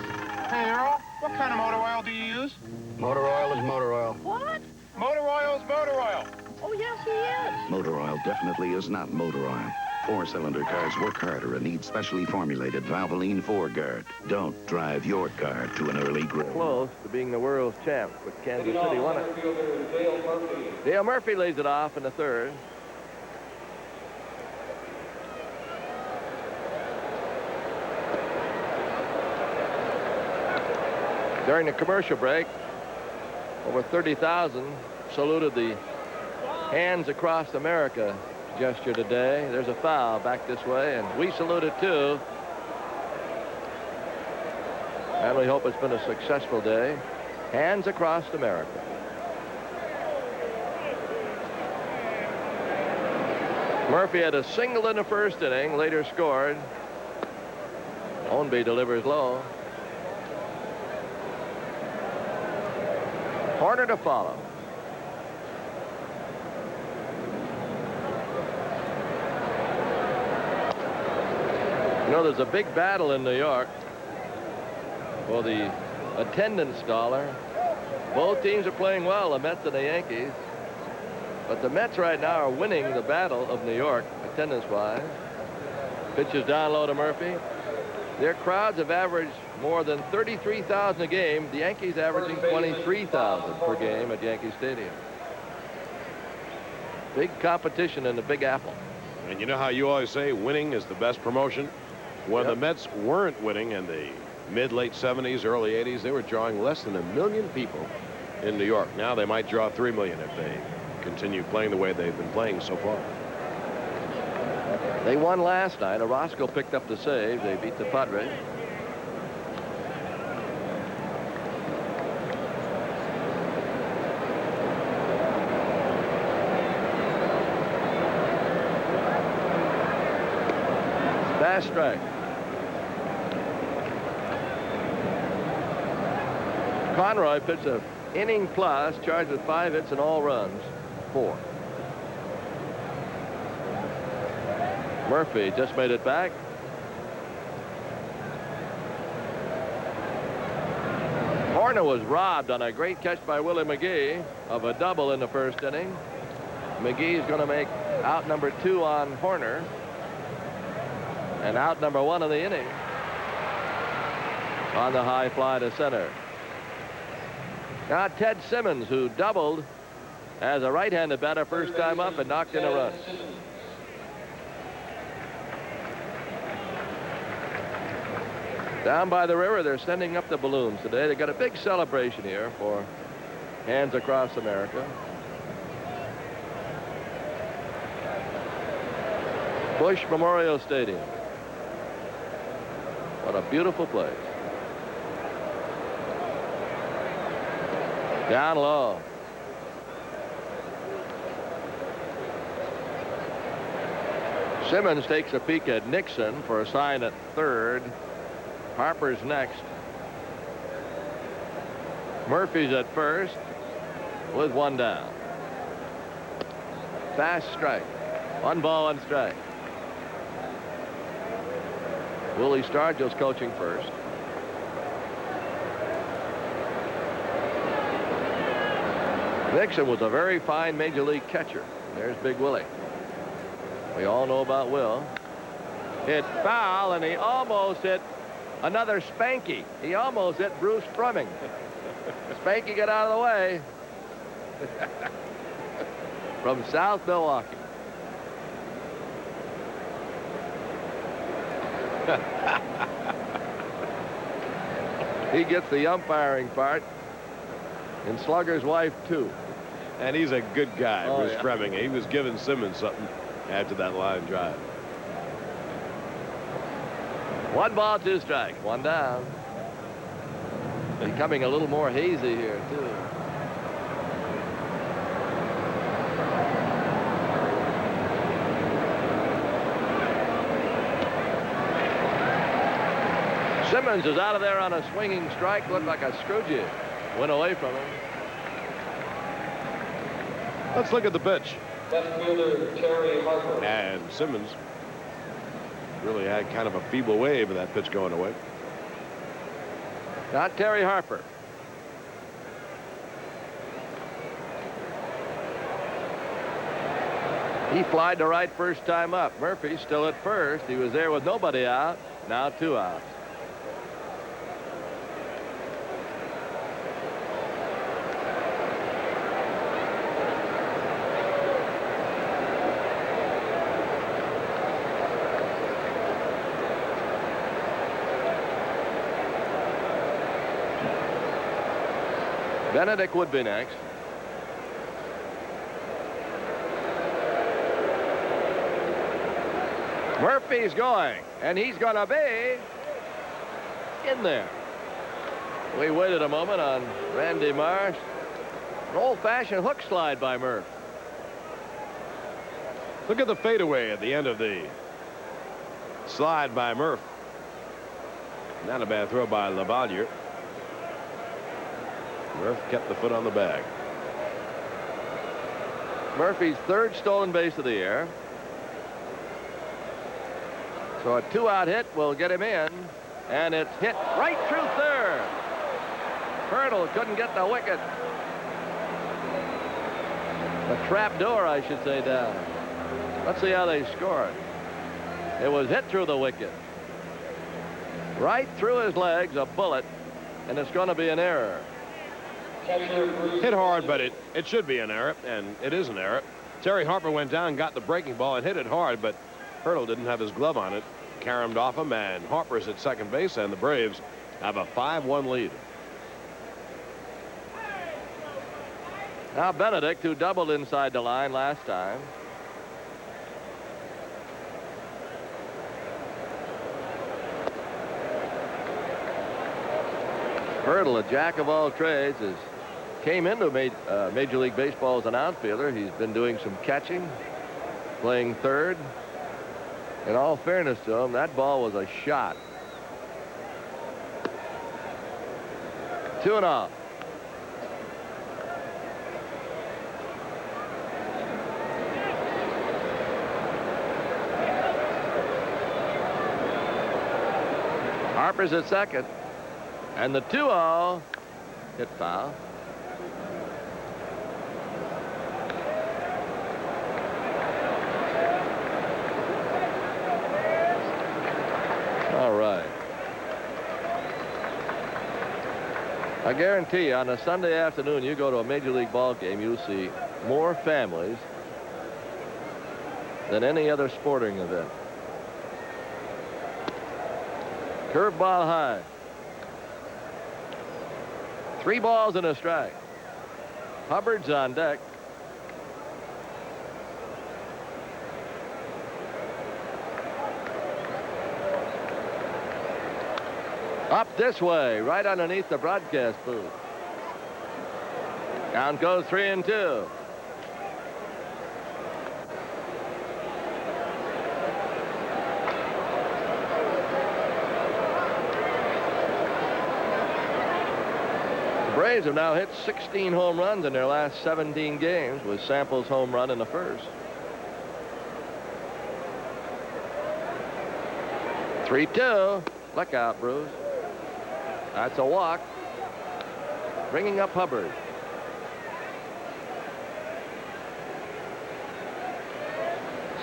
Hey, Earl, what kind of motor oil do you use? Motor oil is motor oil. What? Motor oil's motor oil. Oh, yes, he is. Motor oil definitely is not motor oil. Four-cylinder cars work harder and need specially formulated Valvoline 4-guard. Don't drive your car to an early grave. Close to being the world's champ, but Kansas City won it. Dale Murphy lays it off in the third. During the commercial break, over 30,000 saluted the Hands Across America gesture today. There's a foul back this way, and we salute it too. And we hope it's been a successful day. Hands Across America. Murphy had a single in the first inning, later scored. Ownby delivers low. Horner to follow. You know, there's a big battle in New York for the attendance dollar. Both teams are playing well, the Mets and the Yankees. But the Mets right now are winning the battle of New York, attendance-wise. Pitches down low to Murphy. Their crowds have averaged more than 33,000 a game. The Yankees averaging 23,000 per game at Yankee Stadium. Big competition in the Big Apple. And you know how you always say winning is the best promotion? When the Mets weren't winning in the mid-late 70s, early 80s, they were drawing less than 1 million people in New York. Now they might draw 3 million if they continue playing the way they've been playing so far. They won last night. Orozco picked up the save. They beat the Padres. Fast strike. Conroy pitched an inning plus, charged with 5 hits and all runs. 4. Murphy just made it back. Horner was robbed on a great catch by Willie McGee of a double in the first inning. McGee's going to make out number 2 on Horner and out number 1 of the inning on the high fly to center. Now Ted Simmons, who doubled as a right-handed batter first time up and knocked in a run. Down by the river, they're sending up the balloons today. They got a big celebration here for Hands Across America. Bush Memorial Stadium. What a beautiful place. Down low. Simmons takes a peek at Nixon for a sign at third. Harper's next. Murphy's at first with 1 down. Fast strike. 1 ball, 1 strike. Willie Stargell's coaching first. Nixon was a very fine major league catcher. There's Big Willie. We all know about Will. Hit foul, and he almost hit another Spanky. He almost hit Bruce Frumming. Spanky got out of the way. From South Milwaukee. He gets the umpiring part. And Slugger's wife, too. And he's a good guy, Bruce yeah. Fremming. He was giving Simmons something after that line drive. 1 ball, 2 strikes. 1 down. Becoming a little more hazy here, too. Simmons is out of there on a swinging strike. Looked like a screw jig. Went away from him. Let's look at the pitch. Left fielder Terry Harper. And Simmons really had kind of a feeble wave of that pitch going away. Not Terry Harper. He flied to right first time up. Murphy still at first. He was there with nobody out. Now 2 outs. Benedict would be next. Murphy's going, and he's going to be in there. We waited a moment on Randy Marsh. An old-fashioned hook slide by Murph. Look at the fadeaway at the end of the slide by Murph. Not a bad throw by Lavalier. Murph kept the foot on the bag. Murphy's 3rd stolen base of the year. So a 2-out hit will get him in, and it's hit right through 3rd. Hurdle couldn't get the wicket. The trap door, I should say, down. Let's see how they scored. It was hit through the wicket. Right through his legs, a bullet, and it's going to be an error. Hit hard, but it should be an error, and it is an error. Terry Harper went down, got the breaking ball, and hit it hard, but Hurdle didn't have his glove on it. Caromed off him, and Harper's at second base, and the Braves have a 5-1 lead. Now Benedict, who doubled inside the line last time. Hurdle, a jack of all trades, came into Major League Baseball as an outfielder. He's been doing some catching, playing third. In all fairness to him, that ball was a shot. 2-0. Harper's at second. And the 2-0 hit foul. All right. I guarantee you, on a Sunday afternoon, you go to a Major League ball game, you'll see more families than any other sporting event. Curveball high. 3 balls and a strike. Hubbard's on deck. Up this way, right underneath the broadcast booth. Count goes 3-2. The Braves have now hit 16 home runs in their last 17 games, with Sample's home run in the first. 3-2. Look out, Bruce. That's a walk. Bringing up Hubbard.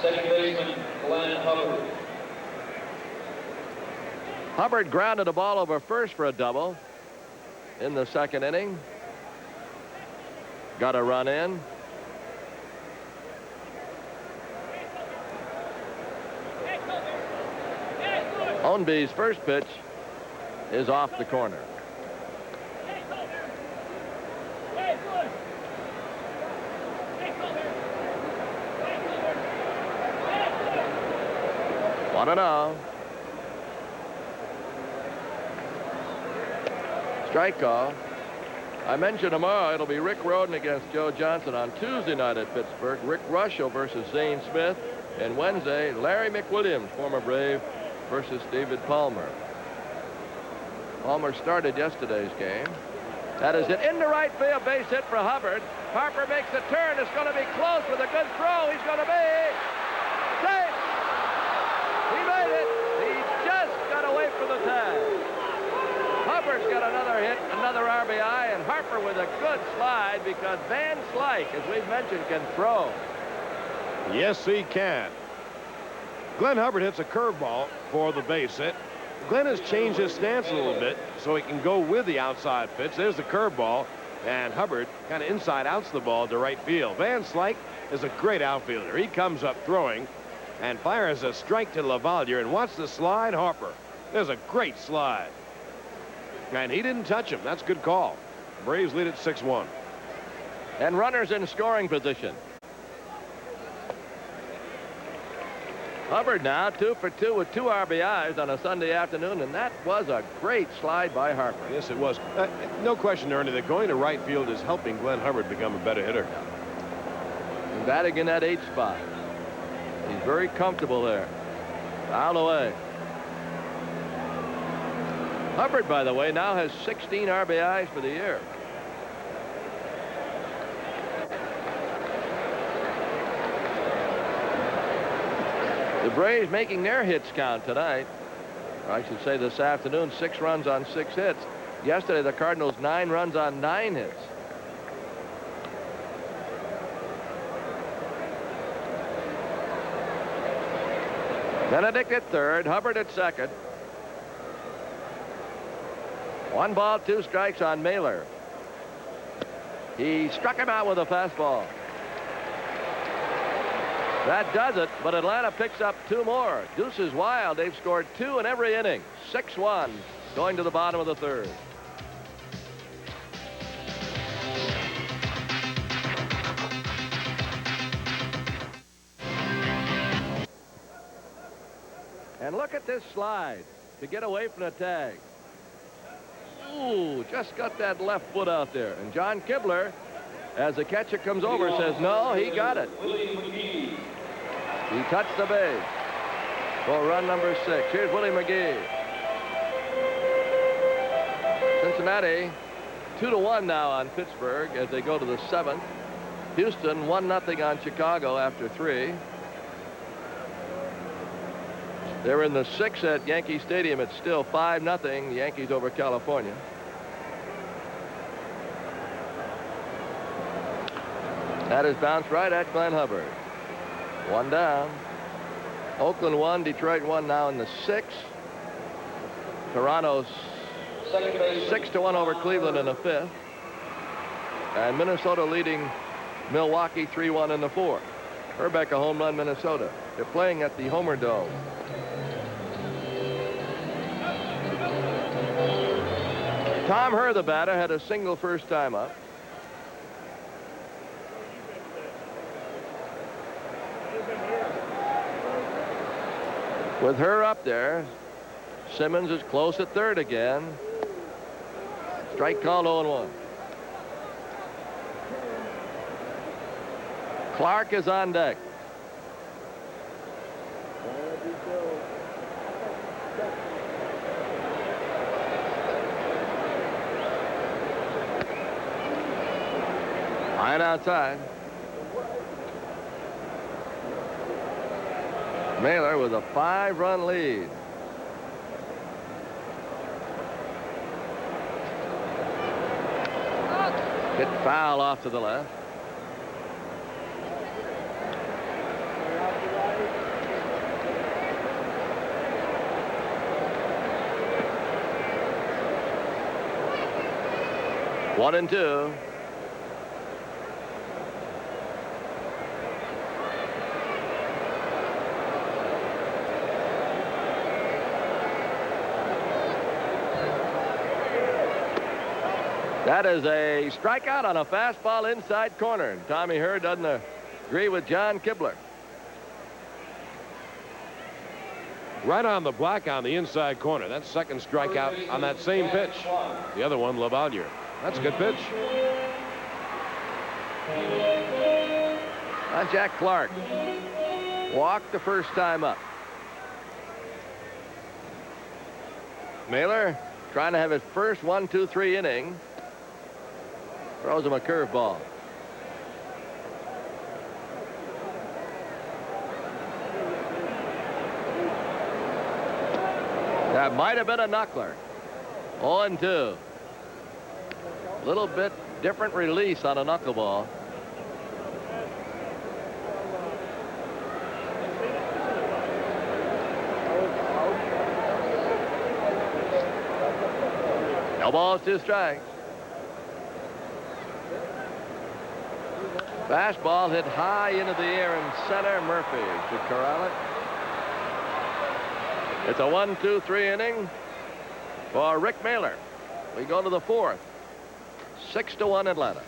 Second baseman Glenn Hubbard. Hubbard grounded a ball over first for a double in the second inning. Got a run in. Ownby's first pitch is off the corner. One and out. Strike call. I mentioned tomorrow it'll be Rick Rhoden against Joe Johnson. On Tuesday night at Pittsburgh, Rick Russell versus Zane Smith. And Wednesday, Larry McWilliams, former Brave, versus David Palmer. Palmer started yesterday's game. That is it into right field, base hit for Hubbard. Harper makes the turn. It's going to be close with a good throw. He's going to be safe. He made it. He just got away from the tag. Hubbard's got another hit, another RBI, and Harper with a good slide because Van Slyke, as we've mentioned, can throw. Yes, he can. Glenn Hubbard hits a curveball for the base hit. Glenn has changed his stance a little bit so he can go with the outside pitch. There's the curveball, and Hubbard kind of inside outs the ball to right field. Van Slyke is a great outfielder. He comes up throwing and fires a strike to LaValliere, and watch the slide, Harper. There's a great slide. And he didn't touch him. That's a good call. Braves lead at 6-1. And runners in scoring position. Hubbard now 2 for 2 with 2 RBIs on a Sunday afternoon, and that was a great slide by Harper. Yes, it was. No question, Ernie, that going to right field is helping Glenn Hubbard become a better hitter. And batting in that 8th spot. He's very comfortable there. Foul away. Hubbard, by the way, now has 16 RBIs for the year. The Braves making their hits count tonight. Or I should say this afternoon, 6 runs on 6 hits. Yesterday, the Cardinals 9 runs on 9 hits. Benedict at third, Hubbard at second. 1 ball, 2 strikes on Mailer. He struck him out with a fastball. That does it, but Atlanta picks up 2 more. Deuce is wild. They've scored 2 in every inning. 6-1 going to the bottom of the 3rd. And look at this slide to get away from the tag. Ooh, just got that left foot out there. And John Kibler, as the catcher comes over, says, no, he got it. He touched the base for run number 6. Here's Willie McGee. Cincinnati 2-1 now on Pittsburgh as they go to the 7th. Houston 1-0 on Chicago after 3. They're in the 6th at Yankee Stadium. It's still 5-0 Yankees over California. That is bounced right at Glenn Hubbard. 1 down. Oakland 1, Detroit 1 now in the 6th. Toronto's 6-1 over Cleveland in the 5th. And Minnesota leading Milwaukee 3-1 in the 4th. Herbeck a home run, Minnesota. They're playing at the Homer Dome. Tom Herr, the batter, had a single first time up. With Herr up there, Simmons is close at third again. Strike called 0-1. Clark is on deck. Line outside. Mailer with a 5-run lead. Hit foul off to the left. One and two. That is a strikeout on a fastball inside corner. Tommy Herr doesn't agree with John Kibler. Right on the block on the inside corner. That's second strikeout on that same pitch. The other one, LaValliere. That's a good pitch. Jack Clark walked the first time up. Mailer trying to have his first 1-2-3 inning. Throws him a curveball. That might have been a knuckler. 0-2. A little bit different release on a knuckleball. No balls, 2 strikes. Fastball hit high into the air in center. Murphy to corral it. It's a 1-2-3 inning for Rick Mailer. We go to the 4th. 6-1 Atlanta.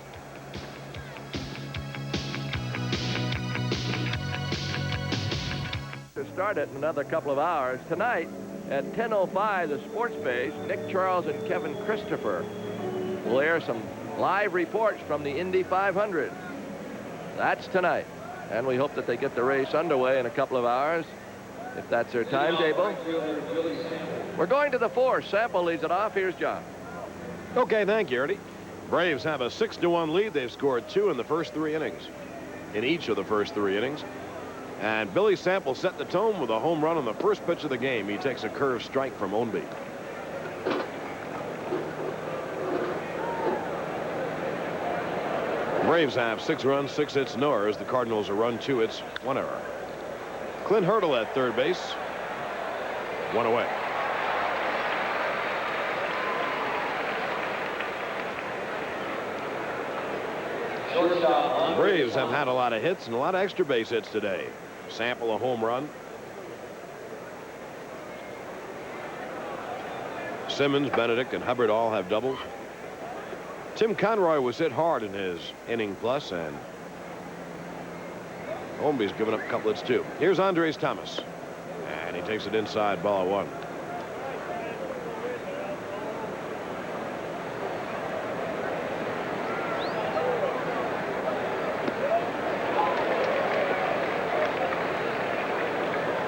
To start it in another couple of hours tonight at 10:05, the Sports Base, Nick Charles and Kevin Christopher will air some live reports from the Indy 500. That's tonight, and we hope that they get the race underway in a couple of hours, if that's their timetable. We're going to the 4th. Sample leads it off. Here's John. Okay, thank you, Ernie. Braves have a 6-1 lead. They've scored 2 in the first 3 innings. In each of the first 3 innings. And Billy Sample set the tone with a home run on the first pitch of the game. He takes a curve strike from Ownby. Braves have 6 runs, 6 hits, no errors. The Cardinals a run, 2 hits, 1 error. Clint Hurdle at third base. 1 away. The Braves have had a lot of hits and a lot of extra base hits today. Sample a home run. Simmons, Benedict, and Hubbard all have doubles. Tim Conroy was hit hard in his inning plus, and Ownby's given up a couple hits too. Here's Andres Thomas, and he takes it inside, ball 1.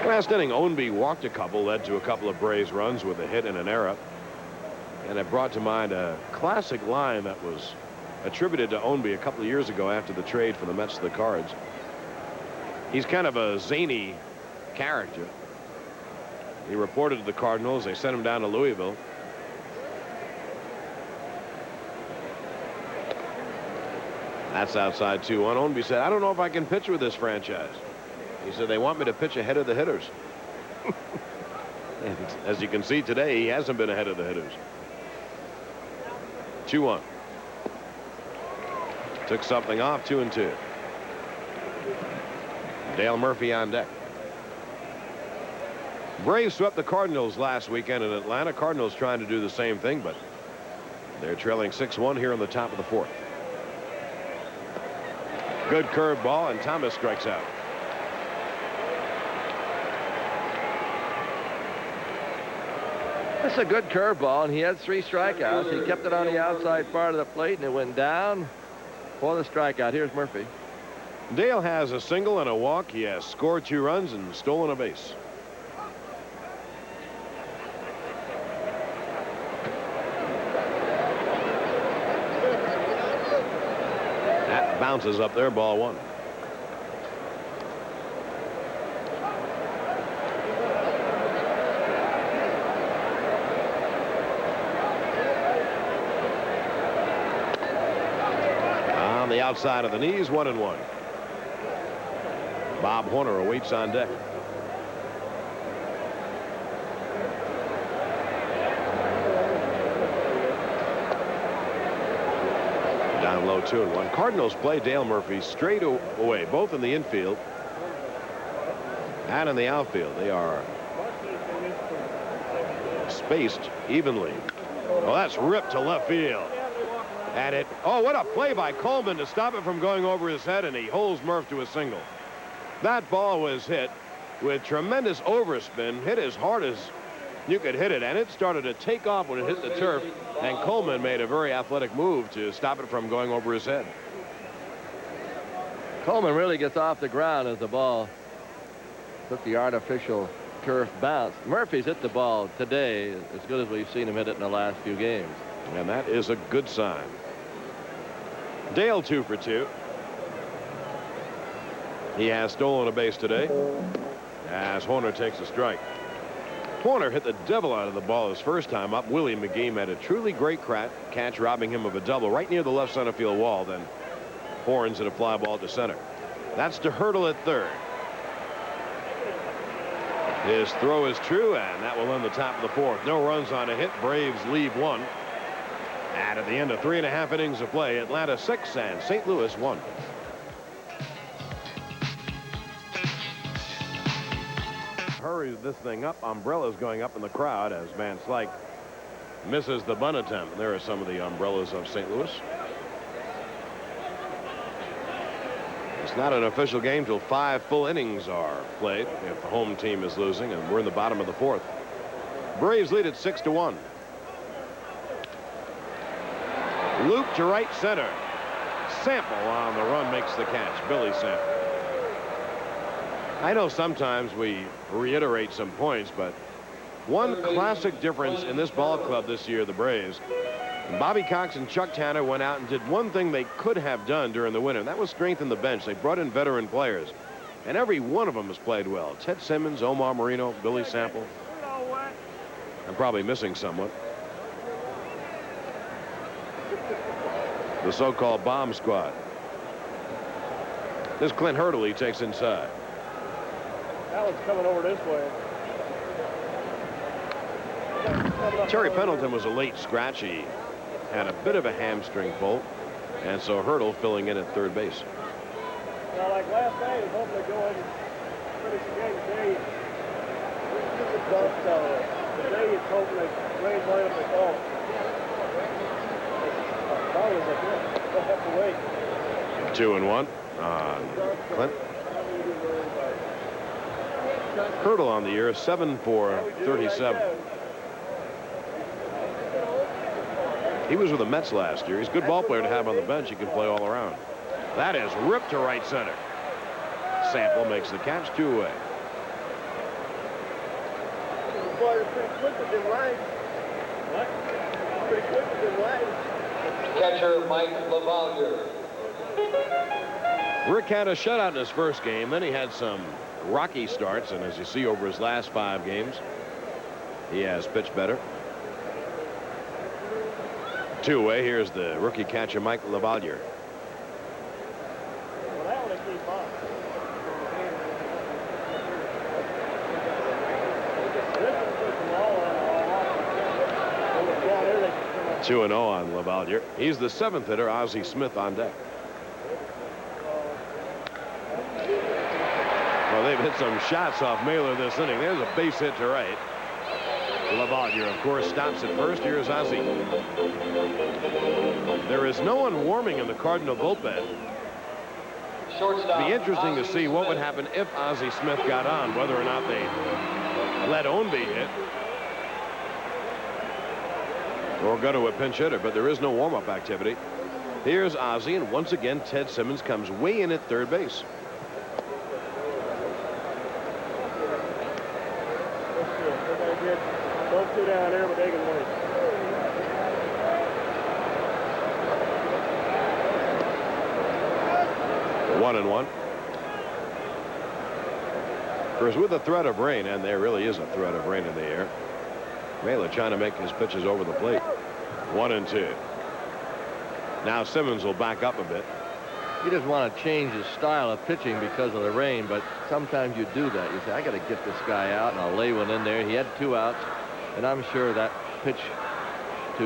Last inning, Ownby walked a couple, led to a couple of Braves runs with a hit and an error. And it brought to mind a classic line that was attributed to Ownby a couple of years ago after the trade from the Mets to the Cards. He's kind of a zany character. He reported to the Cardinals. They sent him down to Louisville. That's outside 2-1. Ownby said, I don't know if I can pitch with this franchise. He said, they want me to pitch ahead of the hitters. And as you can see today, he hasn't been ahead of the hitters. 2-1. Took something off, 2-2. Dale Murphy on deck. Braves swept the Cardinals last weekend in Atlanta. Cardinals trying to do the same thing, but they're trailing 6-1 here on the top of the 4th. Good curveball, and Thomas strikes out. That's a good curveball, and he had 3 strikeouts. He kept it on the outside part of the plate, and it went down for the strikeout. Here's Murphy. Dale has a single and a walk. He has scored 2 runs and stolen a base. That bounces up there, ball 1. On the outside of the knees, 1-1. Bob Horner awaits on deck. Down low, 2-1. Cardinals play Dale Murphy straight away, both in the infield and in the outfield. They are spaced evenly. Well, that's ripped to left field. And it, oh, what a play by Coleman to stop it from going over his head, and he holds Murph to a single. That ball was hit with tremendous overspin, hit as hard as you could hit it, and it started to take off when it hit the turf, and Coleman made a very athletic move to stop it from going over his head. Coleman really gets off the ground as the ball took the artificial turf bounce. Murphy's hit the ball today as good as we've seen him hit it in the last few games. And that is a good sign. Dale 2 for 2. He has stolen a base today as Horner takes a strike. Warner hit the devil out of the ball his first time up. Willie McGee made a truly great catch, robbing him of a double right near the left center field wall. Then Horns hit a fly ball to center. That's to Hurdle at third. His throw is true, and that will end the top of the fourth. No runs on a hit. Braves leave one. And at the end of 3.5 innings of play, Atlanta 6 and St. Louis 1. Hurries this thing up. Umbrellas going up in the crowd as Van Slyke misses the bunt attempt. There are some of the umbrellas of St. Louis. It's not an official game till 5 full innings are played if the home team is losing, and we're in the bottom of the fourth. Braves lead at 6-1. Loop to right center. Sample on the run makes the catch. Billy Sample. I know sometimes we reiterate some points, but one classic difference in this ball club this year, the Braves, Bobby Cox and Chuck Tanner went out and did one thing they could have done during the winter, and that was strengthen the bench. They brought in veteran players, and every one of them has played well. Ted Simmons, Omar Marino, Billy Sample. I'm probably missing someone. The so-called bomb squad. This Clint Hurdle he takes inside. Alan's coming over this way. Terry Pendleton was a late scratch. He had a bit of a hamstring pull, and so Hurdle filling in at third base. Well, like last night, he's hoping to go ahead and finish the game today. Today he's hoping to raise right up the call. They'll have to wait. 2-1 on Clint. Hurdle on the year, 7 for 37. He was with the Mets last year. He's a good ball player to have on the bench. He can play all around. That is ripped to right center. Sample makes the catch, 2 away. Catcher Mike LaValliere. Rick had a shutout in his first game. Then he had some rocky starts, and as you see over his last 5 games, he has pitched better. 2 away. Here's the rookie catcher Mike LaValliere. Two 2-0 on LaValliere. He's the 7th hitter. Ozzie Smith on deck. Well, they've hit some shots off Mailer this inning. There's a base hit to right. LaValliere, of course, stops at first. Here's Ozzie. There is no one warming in the Cardinal bullpen. It'd be interesting to see what would happen if Ozzie Smith got on, whether or not they let Ownby hit or go to a pinch hitter, but there is no warm-up activity. Here's Ozzie, and once again, Ted Simmons comes way in at third base. Don't sit down there, but they can wait. One and one. Of course, with the threat of rain, and there really is a threat of rain in the air, Mailer trying to make his pitches over the plate. 1-2. Now Simmons will back up a bit. He doesn't want to change his style of pitching because of the rain, but sometimes you do that. You say, I got to get this guy out, and I'll lay one in there. He had 2 outs, and I'm sure that pitch to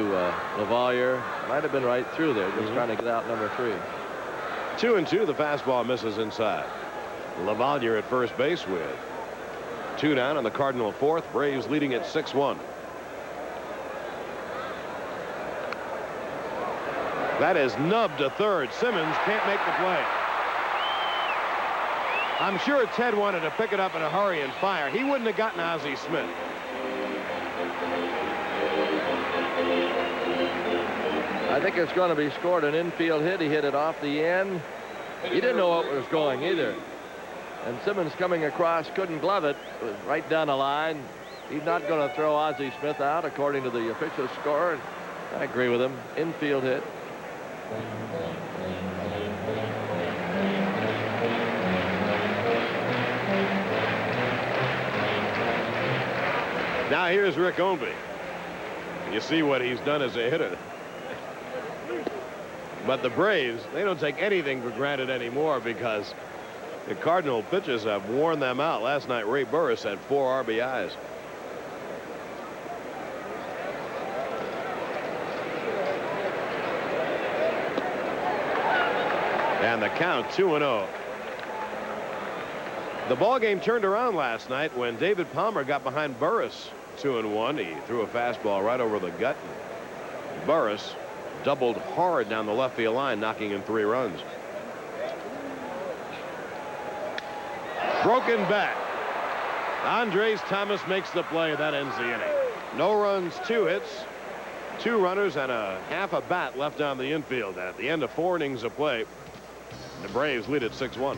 LaValliere might have been right through there, just trying to get out number 3. 2-2. The fastball misses inside. LaValliere at first base with 2 down on the Cardinal 4th. Braves leading at 6-1. That is nubbed to third. Simmons can't make the play. I'm sure Ted wanted to pick it up in a hurry and fire. He wouldn't have gotten Ozzie Smith. I think it's going to be scored an infield hit. He hit it off the end. He didn't know what was going either. And Simmons coming across, couldn't glove it. It was right down the line. He's not going to throw Ozzie Smith out according to the official score. I agree with him. Infield hit. Now here's Rick Ownby. You see what he's done as a hitter. But the Braves, they don't take anything for granted anymore because the Cardinal pitchers have worn them out. Last night, Ray Burris had 4 RBIs. And the count 2-0. The ball game turned around last night when David Palmer got behind Burris 2-1. He threw a fastball right over the gut. Burris doubled hard down the left field line, knocking in 3 runs. Broken bat. Andres Thomas makes the play. That ends the inning. No runs, 2 hits, 2 runners, and a half a bat left on the infield. At the end of 4 innings of play, the Braves lead at 6-1.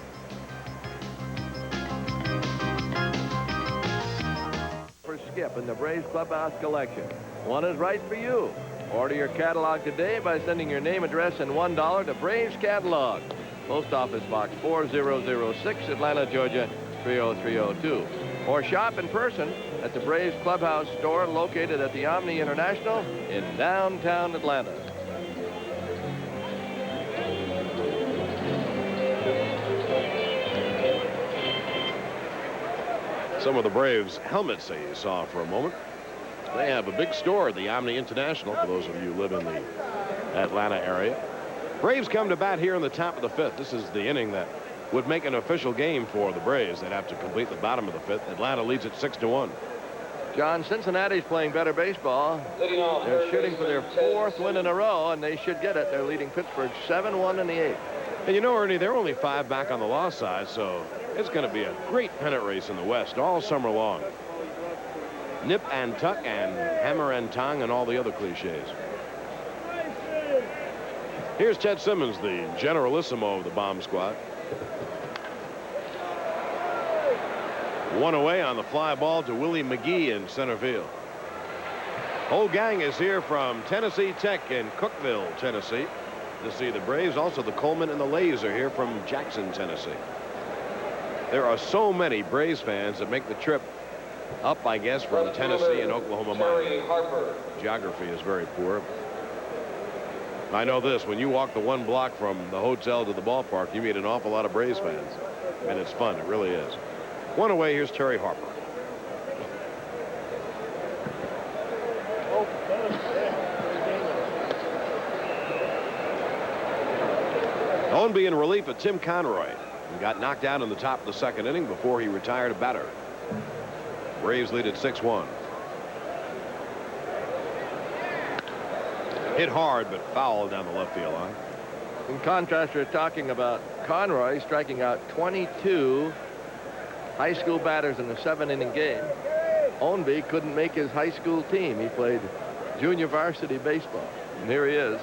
For Skip in the Braves Clubhouse collection. One is right for you. Order your catalog today by sending your name, address, and $1 to Braves Catalog. Post Office Box 4006, Atlanta, Georgia 30302. Or shop in person at the Braves Clubhouse store located at the Omni International in downtown Atlanta. Some of the Braves helmets that you saw for a moment. They have a big store at the Omni International for those of you who live in the Atlanta area. Braves come to bat here in the top of the 5th. This is the inning that would make an official game for the Braves. They'd have to complete the bottom of the 5th. Atlanta leads at 6-1. John, Cincinnati's playing better baseball. They're shooting for their 4th win in a row, and they should get it. They're leading Pittsburgh 7-1 in the 8th. And you know, Ernie, they're only 5 back on the loss side, so it's going to be a great pennant race in the West all summer long. Nip and tuck and hammer and tong and all the other cliches. Here's Ted Simmons, the generalissimo of the bomb squad. 1 away on the fly ball to Willie McGee in center field. Whole gang is here from Tennessee Tech in Cookeville, Tennessee, to see the Braves. Also, the Coleman and the Lays are here from Jackson, Tennessee. There are so many Braves fans that make the trip up, I guess, from Tennessee and Oklahoma. Geography is very poor. I know this, when you walk the 1 block from the hotel to the ballpark, you meet an awful lot of Braves fans, and it's fun. It really is. 1 away. Here's Terry Harper. Ownby in relief of Tim Conroy, who got knocked out in the top of the 2nd inning before he retired a batter. Braves lead at 6-1. Hit hard, but foul down the left field line. In contrast, we're talking about Conroy striking out 22 high school batters in a 7-inning game. Ownby couldn't make his high school team. He played junior varsity baseball. And here he is.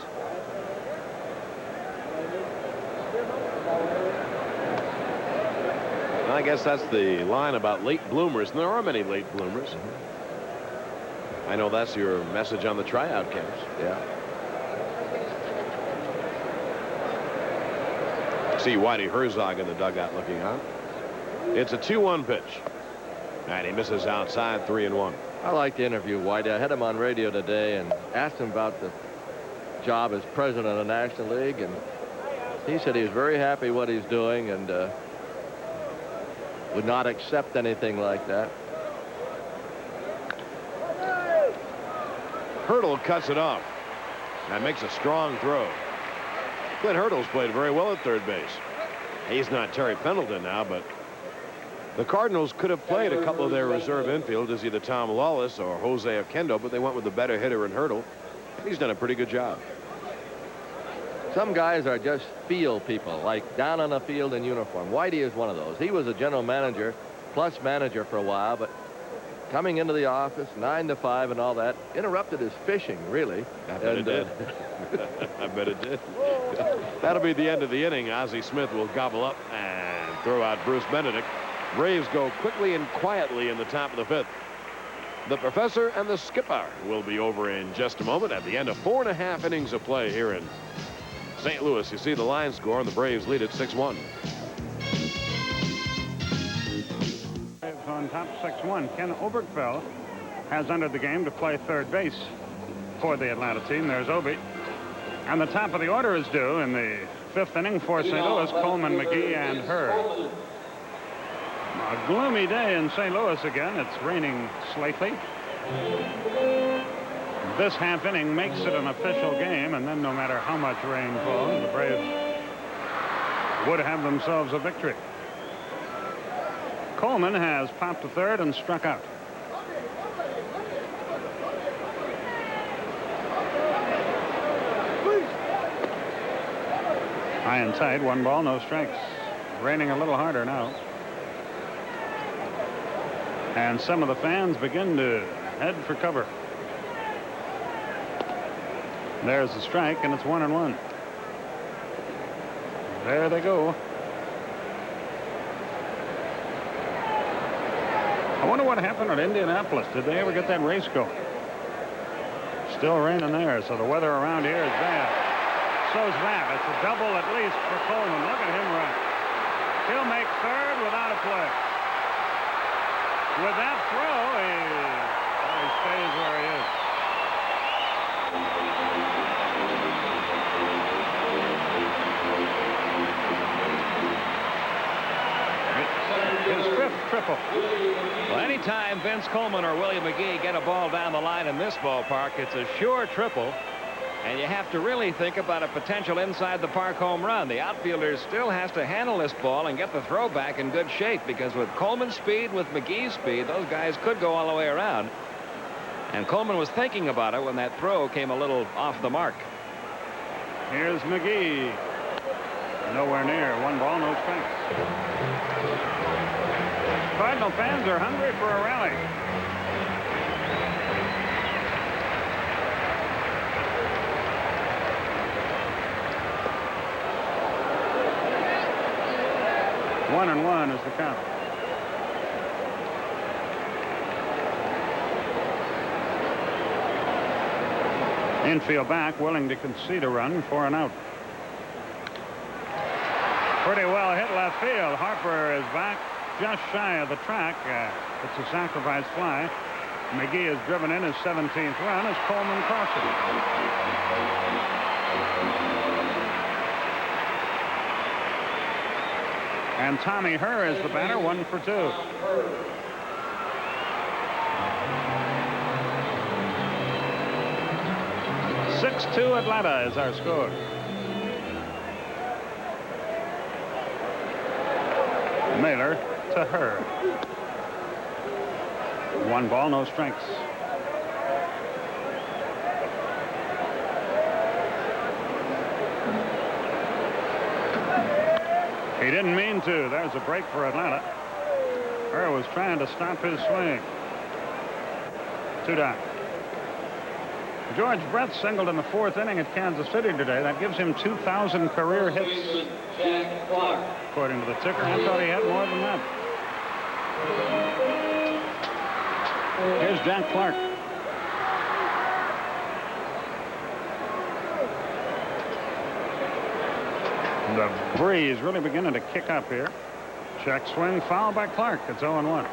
I guess that's the line about late bloomers, and there are many late bloomers. I know that's your message on the tryout camps. Yeah. See Whitey Herzog in the dugout looking on. It's a 2-1 pitch. And he misses outside, 3-1. I like to interview Whitey. I had him on radio today and asked him about the job as president of the National League, and he said he was very happy what he's doing and would not accept anything like that. Hurdle cuts it off. That makes a strong throw. Clint Hurdle's played very well at third base. He's not Terry Pendleton now, but the Cardinals could have played a couple of their reserve infielders, either Tom Lawless or Jose Oquendo, but they went with the better hitter in Hurdle. He's done a pretty good job. Some guys are just field people, like down on the field in uniform. Whitey is one of those. He was a general manager plus manager for a while, but coming into the office 9 to 5 and all that interrupted his fishing, really. I bet it did. I bet it did. That'll be the end of the inning. Ozzie Smith will gobble up and throw out Bruce Benedict. Braves go quickly and quietly in the top of the 5th. The professor and the skipper will be over in just a moment at the end of 4.5 innings of play here in St. Louis. You see the line score, and the Braves lead at 6-1. On top 6-1. Ken Obergfell has entered the game to play third base for the Atlanta team. There's Obi. And the top of the order is due in the fifth inning for St. Louis, Coleman, McGee, and Hurd. A gloomy day in St. Louis again. It's raining slightly. This half inning makes it an official game, and then no matter how much rain falls, the Braves would have themselves a victory. Coleman has popped to third and struck out. High and tight, 1 ball, no strikes. Raining a little harder now. And some of the fans begin to head for cover. There's the strike, and it's 1-1. There they go. I wonder what happened at Indianapolis. Did they ever get that race going? Still raining there, so the weather around here is bad. So's that. It's a double at least for Coleman. Look at him run. He'll make third without a play. With that throw, he stays where he is. His fifth triple. Well, anytime Vince Coleman or Willie McGee get a ball down the line in this ballpark, it's a sure triple. And you have to really think about a potential inside the park home run. The outfielder still has to handle this ball and get the throw back in good shape, because with Coleman's speed, with McGee's speed, those guys could go all the way around. And Coleman was thinking about it when that throw came a little off the mark. Here's McGee. Nowhere near. 1 ball, no strikes. Cardinal fans are hungry for a rally. One and one is the count. Infield back, willing to concede a run for an out. Pretty well hit left field. Harper is back just shy of the track. It's a sacrifice fly. McGee has driven in his 17th run as Coleman crosses. And Tommy Herr is the batter, 1 for 2. (6-2) Atlanta is our score. Mailer to Herr. 1 ball, no strikes. He didn't mean to. There's a break for Atlanta. Herr was trying to stop his swing. 2 down. George Brett singled in the 4th inning at Kansas City today. That gives him 2,000 career hits. According to the ticker, I thought he had more than that. Here's Jack Clark. The breeze really beginning to kick up here. Check swing, foul by Clark. It's 0-1.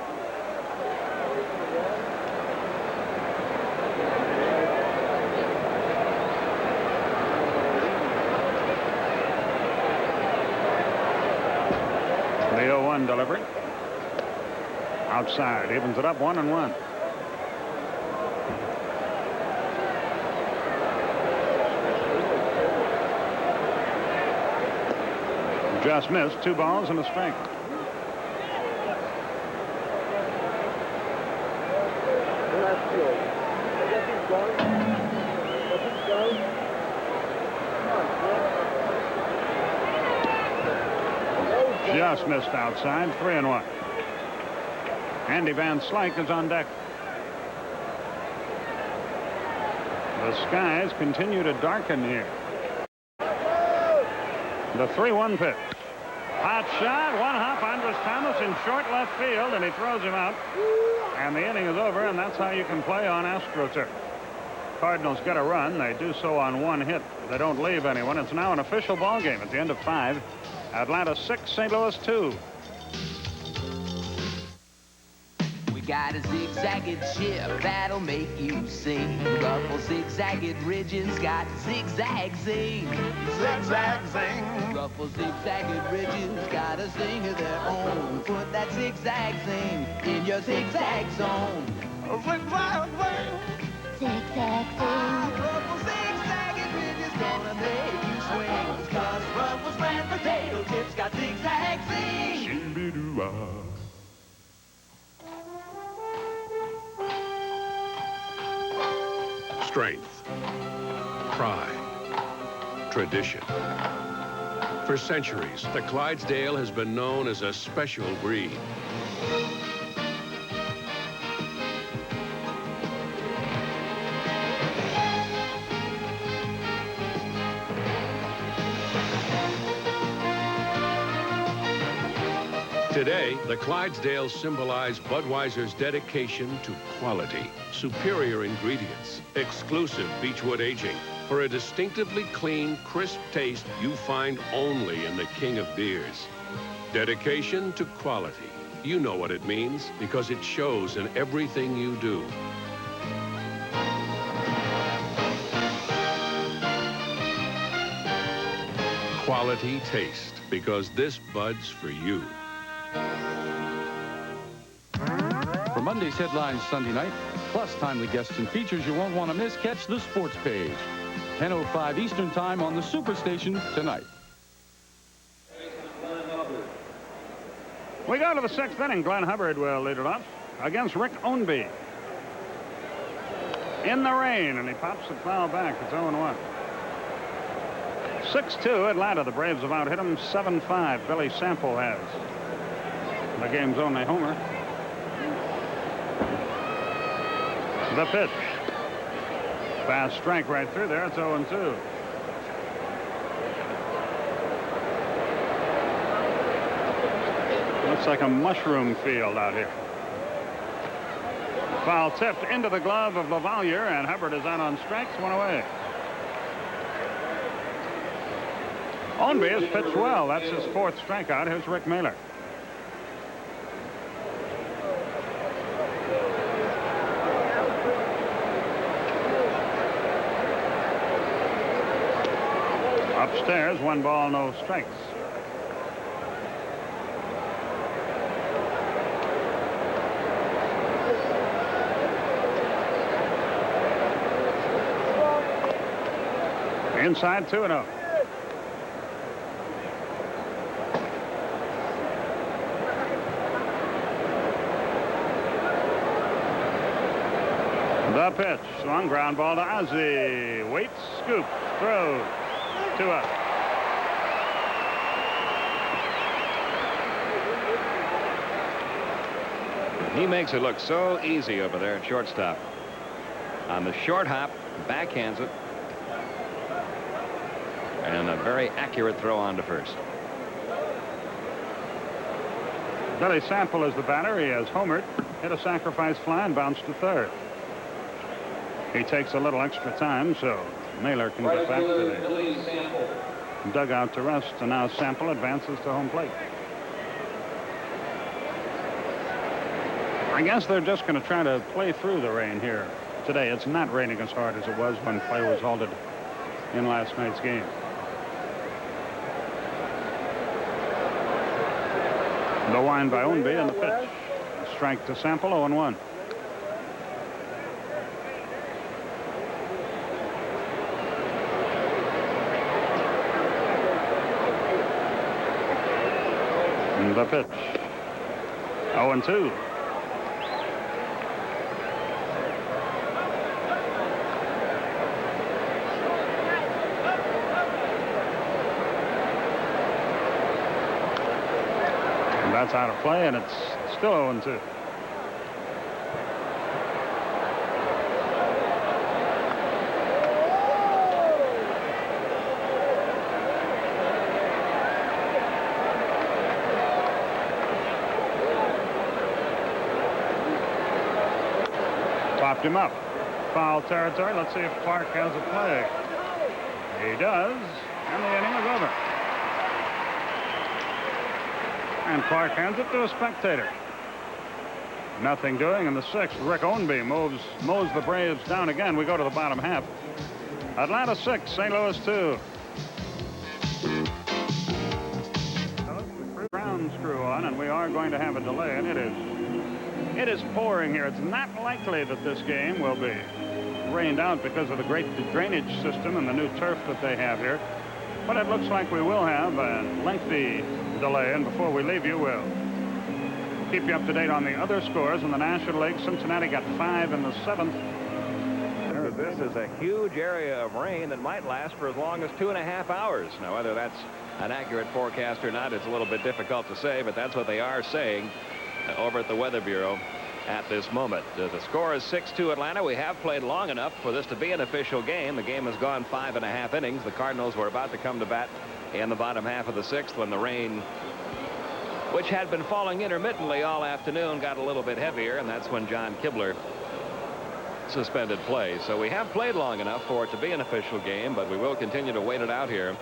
The 0-1 delivery. Outside, evens it up 1-1. Just missed. 2 balls and a strike. Just missed outside. 3-1. Andy Van Slyke is on deck. The skies continue to darken here. The 3-1 pitch. Hot shot, 1 hop. Andres Thomas in short left field, and he throws him out. And the inning is over, and that's how you can play on AstroTurf. Cardinals get a run. They do so on 1 hit. They don't leave anyone. It's now an official ball game at the end of 5. Atlanta 6, St. Louis 2. got a zigzagged ship that'll make you sing. Ruffle zigzagged ridges got zigzag zing. Zigzag zing. Ruffle zigzagged ridges got a zing of their own. Put that zigzag zing in your zigzag zone. Zigzag zing. Zigzag zing. Ruffle zigzagged ridges gonna make you swing. 'Cause Ruffle's mashed potato chips got zigzag zing. Strength, pride, tradition. For centuries, the Clydesdale has been known as a special breed. Today, the Clydesdales symbolize Budweiser's dedication to quality, superior ingredients, exclusive beechwood aging, for a distinctively clean, crisp taste you find only in the king of beers. Dedication to quality. You know what it means because it shows in everything you do. Quality taste, because this Bud's for you. For Monday's headlines Sunday night, plus timely guests and features you won't want to miss, catch the sports page. 10:05 Eastern Time on the Superstation tonight. We go to the 6th inning. Glenn Hubbard will lead it off against Rick Ownby. In the rain, and he pops the foul back. It's 0-1. 6-2 Atlanta. The Braves have out-hit them 7-5. Billy Sample has. The game's only homer. The pitch. Fast strike right through there. It's 0-2. Looks like a mushroom field out here. Foul tipped into the glove of Lavalier, and Hubbard is out on strikes. One away. Ownby has pitched well. That's his 4th strikeout. Here's Rick Mailer. Upstairs, 1 ball, no strikes. Inside 2-0. The pitch. Swung, ground ball to Ozzie. Waits, scoop, throws. 2 up. He makes it look so easy over there at shortstop. On the short hop, backhands it. And a very accurate throw on to first. Billy Sample is the batter. He has homered, hit a sacrifice fly, and bounced to third. He takes a little extra time, so Mailer can get back to the dugout to rest. And now Sample advances to home plate. I guess they're just going to try to play through the rain here today. It's not raining as hard as it was when play was halted in last night's game. The wind by Ownby and the pitch. Strike to Sample, 0-1. And the pitch. 0-2. That's out of play, and it's still 0-2. Popped him up. Foul territory. Let's see if Clark has a play. He does, and the inning is over. And Clark hands it to a spectator. Nothing doing in the 6th. Rick Ownby mows the Braves down again. We go to the bottom half. Atlanta 6, St. Louis 2. Ground screw on, and we are going to have a delay, and it is pouring here. It's not likely that this game will be rained out because of the great drainage system and the new turf that they have here. But it looks like we will have a lengthy delay, and before we leave you, we'll keep you up to date on the other scores in the National League. Cincinnati got 5 in the 7th. This is a huge area of rain that might last for as long as 2.5 hours. Now, whether that's an accurate forecast or not, it's a little bit difficult to say, but that's what they are saying over at the Weather Bureau at this moment. The score is 6-2 Atlanta. We have played long enough for this to be an official game. The game has gone 5.5 innings. The Cardinals were about to come to bat in the bottom half of the 6th when the rain, which had been falling intermittently all afternoon, got a little bit heavier, and that's when John Kibler suspended play. So we have played long enough for it to be an official game, but we will continue to wait it out here.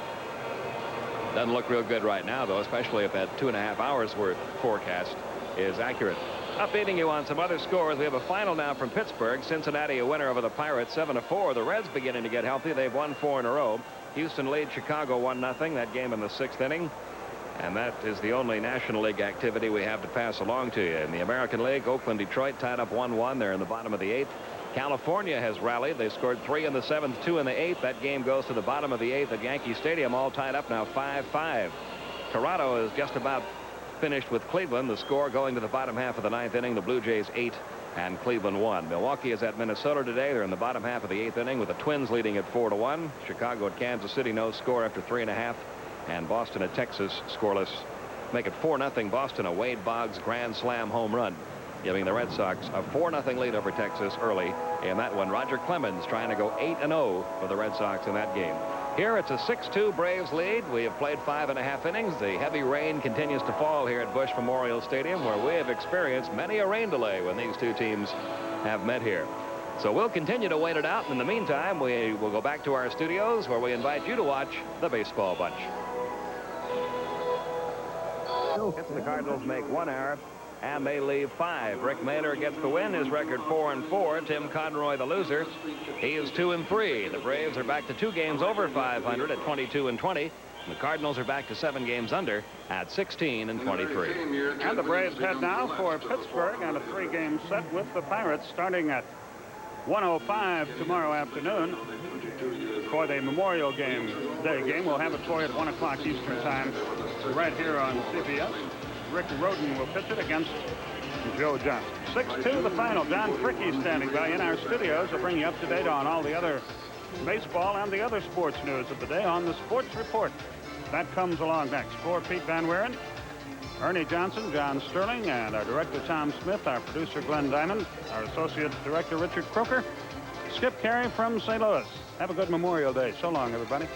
Doesn't look real good right now, though, especially if that 2.5 hours worth forecast is accurate. Updating you on some other scores, we have a final now from Pittsburgh. Cincinnati a winner over the Pirates 7-4. The Reds beginning to get healthy. They've won 4 in a row. Houston leads Chicago 1-0. That game in the 6th inning. And that is the only National League activity we have to pass along to you. In the American League, Oakland, Detroit tied up 1-1. They're in the bottom of the 8th. California has rallied. They scored 3 in the 7th, 2 in the 8th. That game goes to the bottom of the 8th at Yankee Stadium, all tied up now 5-5. Toronto is just about finished with Cleveland. The score going to the bottom half of the 9th inning. The Blue Jays 8 and Cleveland 1. Milwaukee is at Minnesota today. They're in the bottom half of the 8th inning with the Twins leading at 4-1. Chicago at Kansas City, no score after 3.5. And Boston at Texas scoreless. Make it 4-0 Boston. A Wade Boggs grand slam home run, giving the Red Sox a 4-0 lead over Texas early in that one. Roger Clemens trying to go 8-0 for the Red Sox in that game. Here it's a 6-2 Braves lead. We have played 5.5 innings. The heavy rain continues to fall here at Busch Memorial Stadium, where we have experienced many a rain delay when these two teams have met here. So we'll continue to wait it out. In the meantime, we will go back to our studios where we invite you to watch the Baseball Bunch. The Cardinals make 1 error and they leave 5. Rick Mahler gets the win. His record 4-4. Tim Conroy the loser. He is 2-3. The Braves are back to 2 games over 500 at 22-20. The Cardinals are back to 7 games under at 16-23. And the Braves head now for Pittsburgh on a 3-game set with the Pirates starting at 1:05 tomorrow afternoon for the Memorial Day game. We'll have it for you at 1 o'clock Eastern time right here on CBS. Rick Roden will pitch it against Joe Johnson. 6-2 the final. John Fricke standing by in our studios to bring you up to date on all the other baseball and the other sports news of the day on the Sports Report. That comes along next. For Pete Van Wieren, Ernie Johnson, John Sterling, and our director Tom Smith, our producer Glenn Diamond, our associate director Richard Croker, Skip Carey from St. Louis. Have a good Memorial Day. So long, everybody.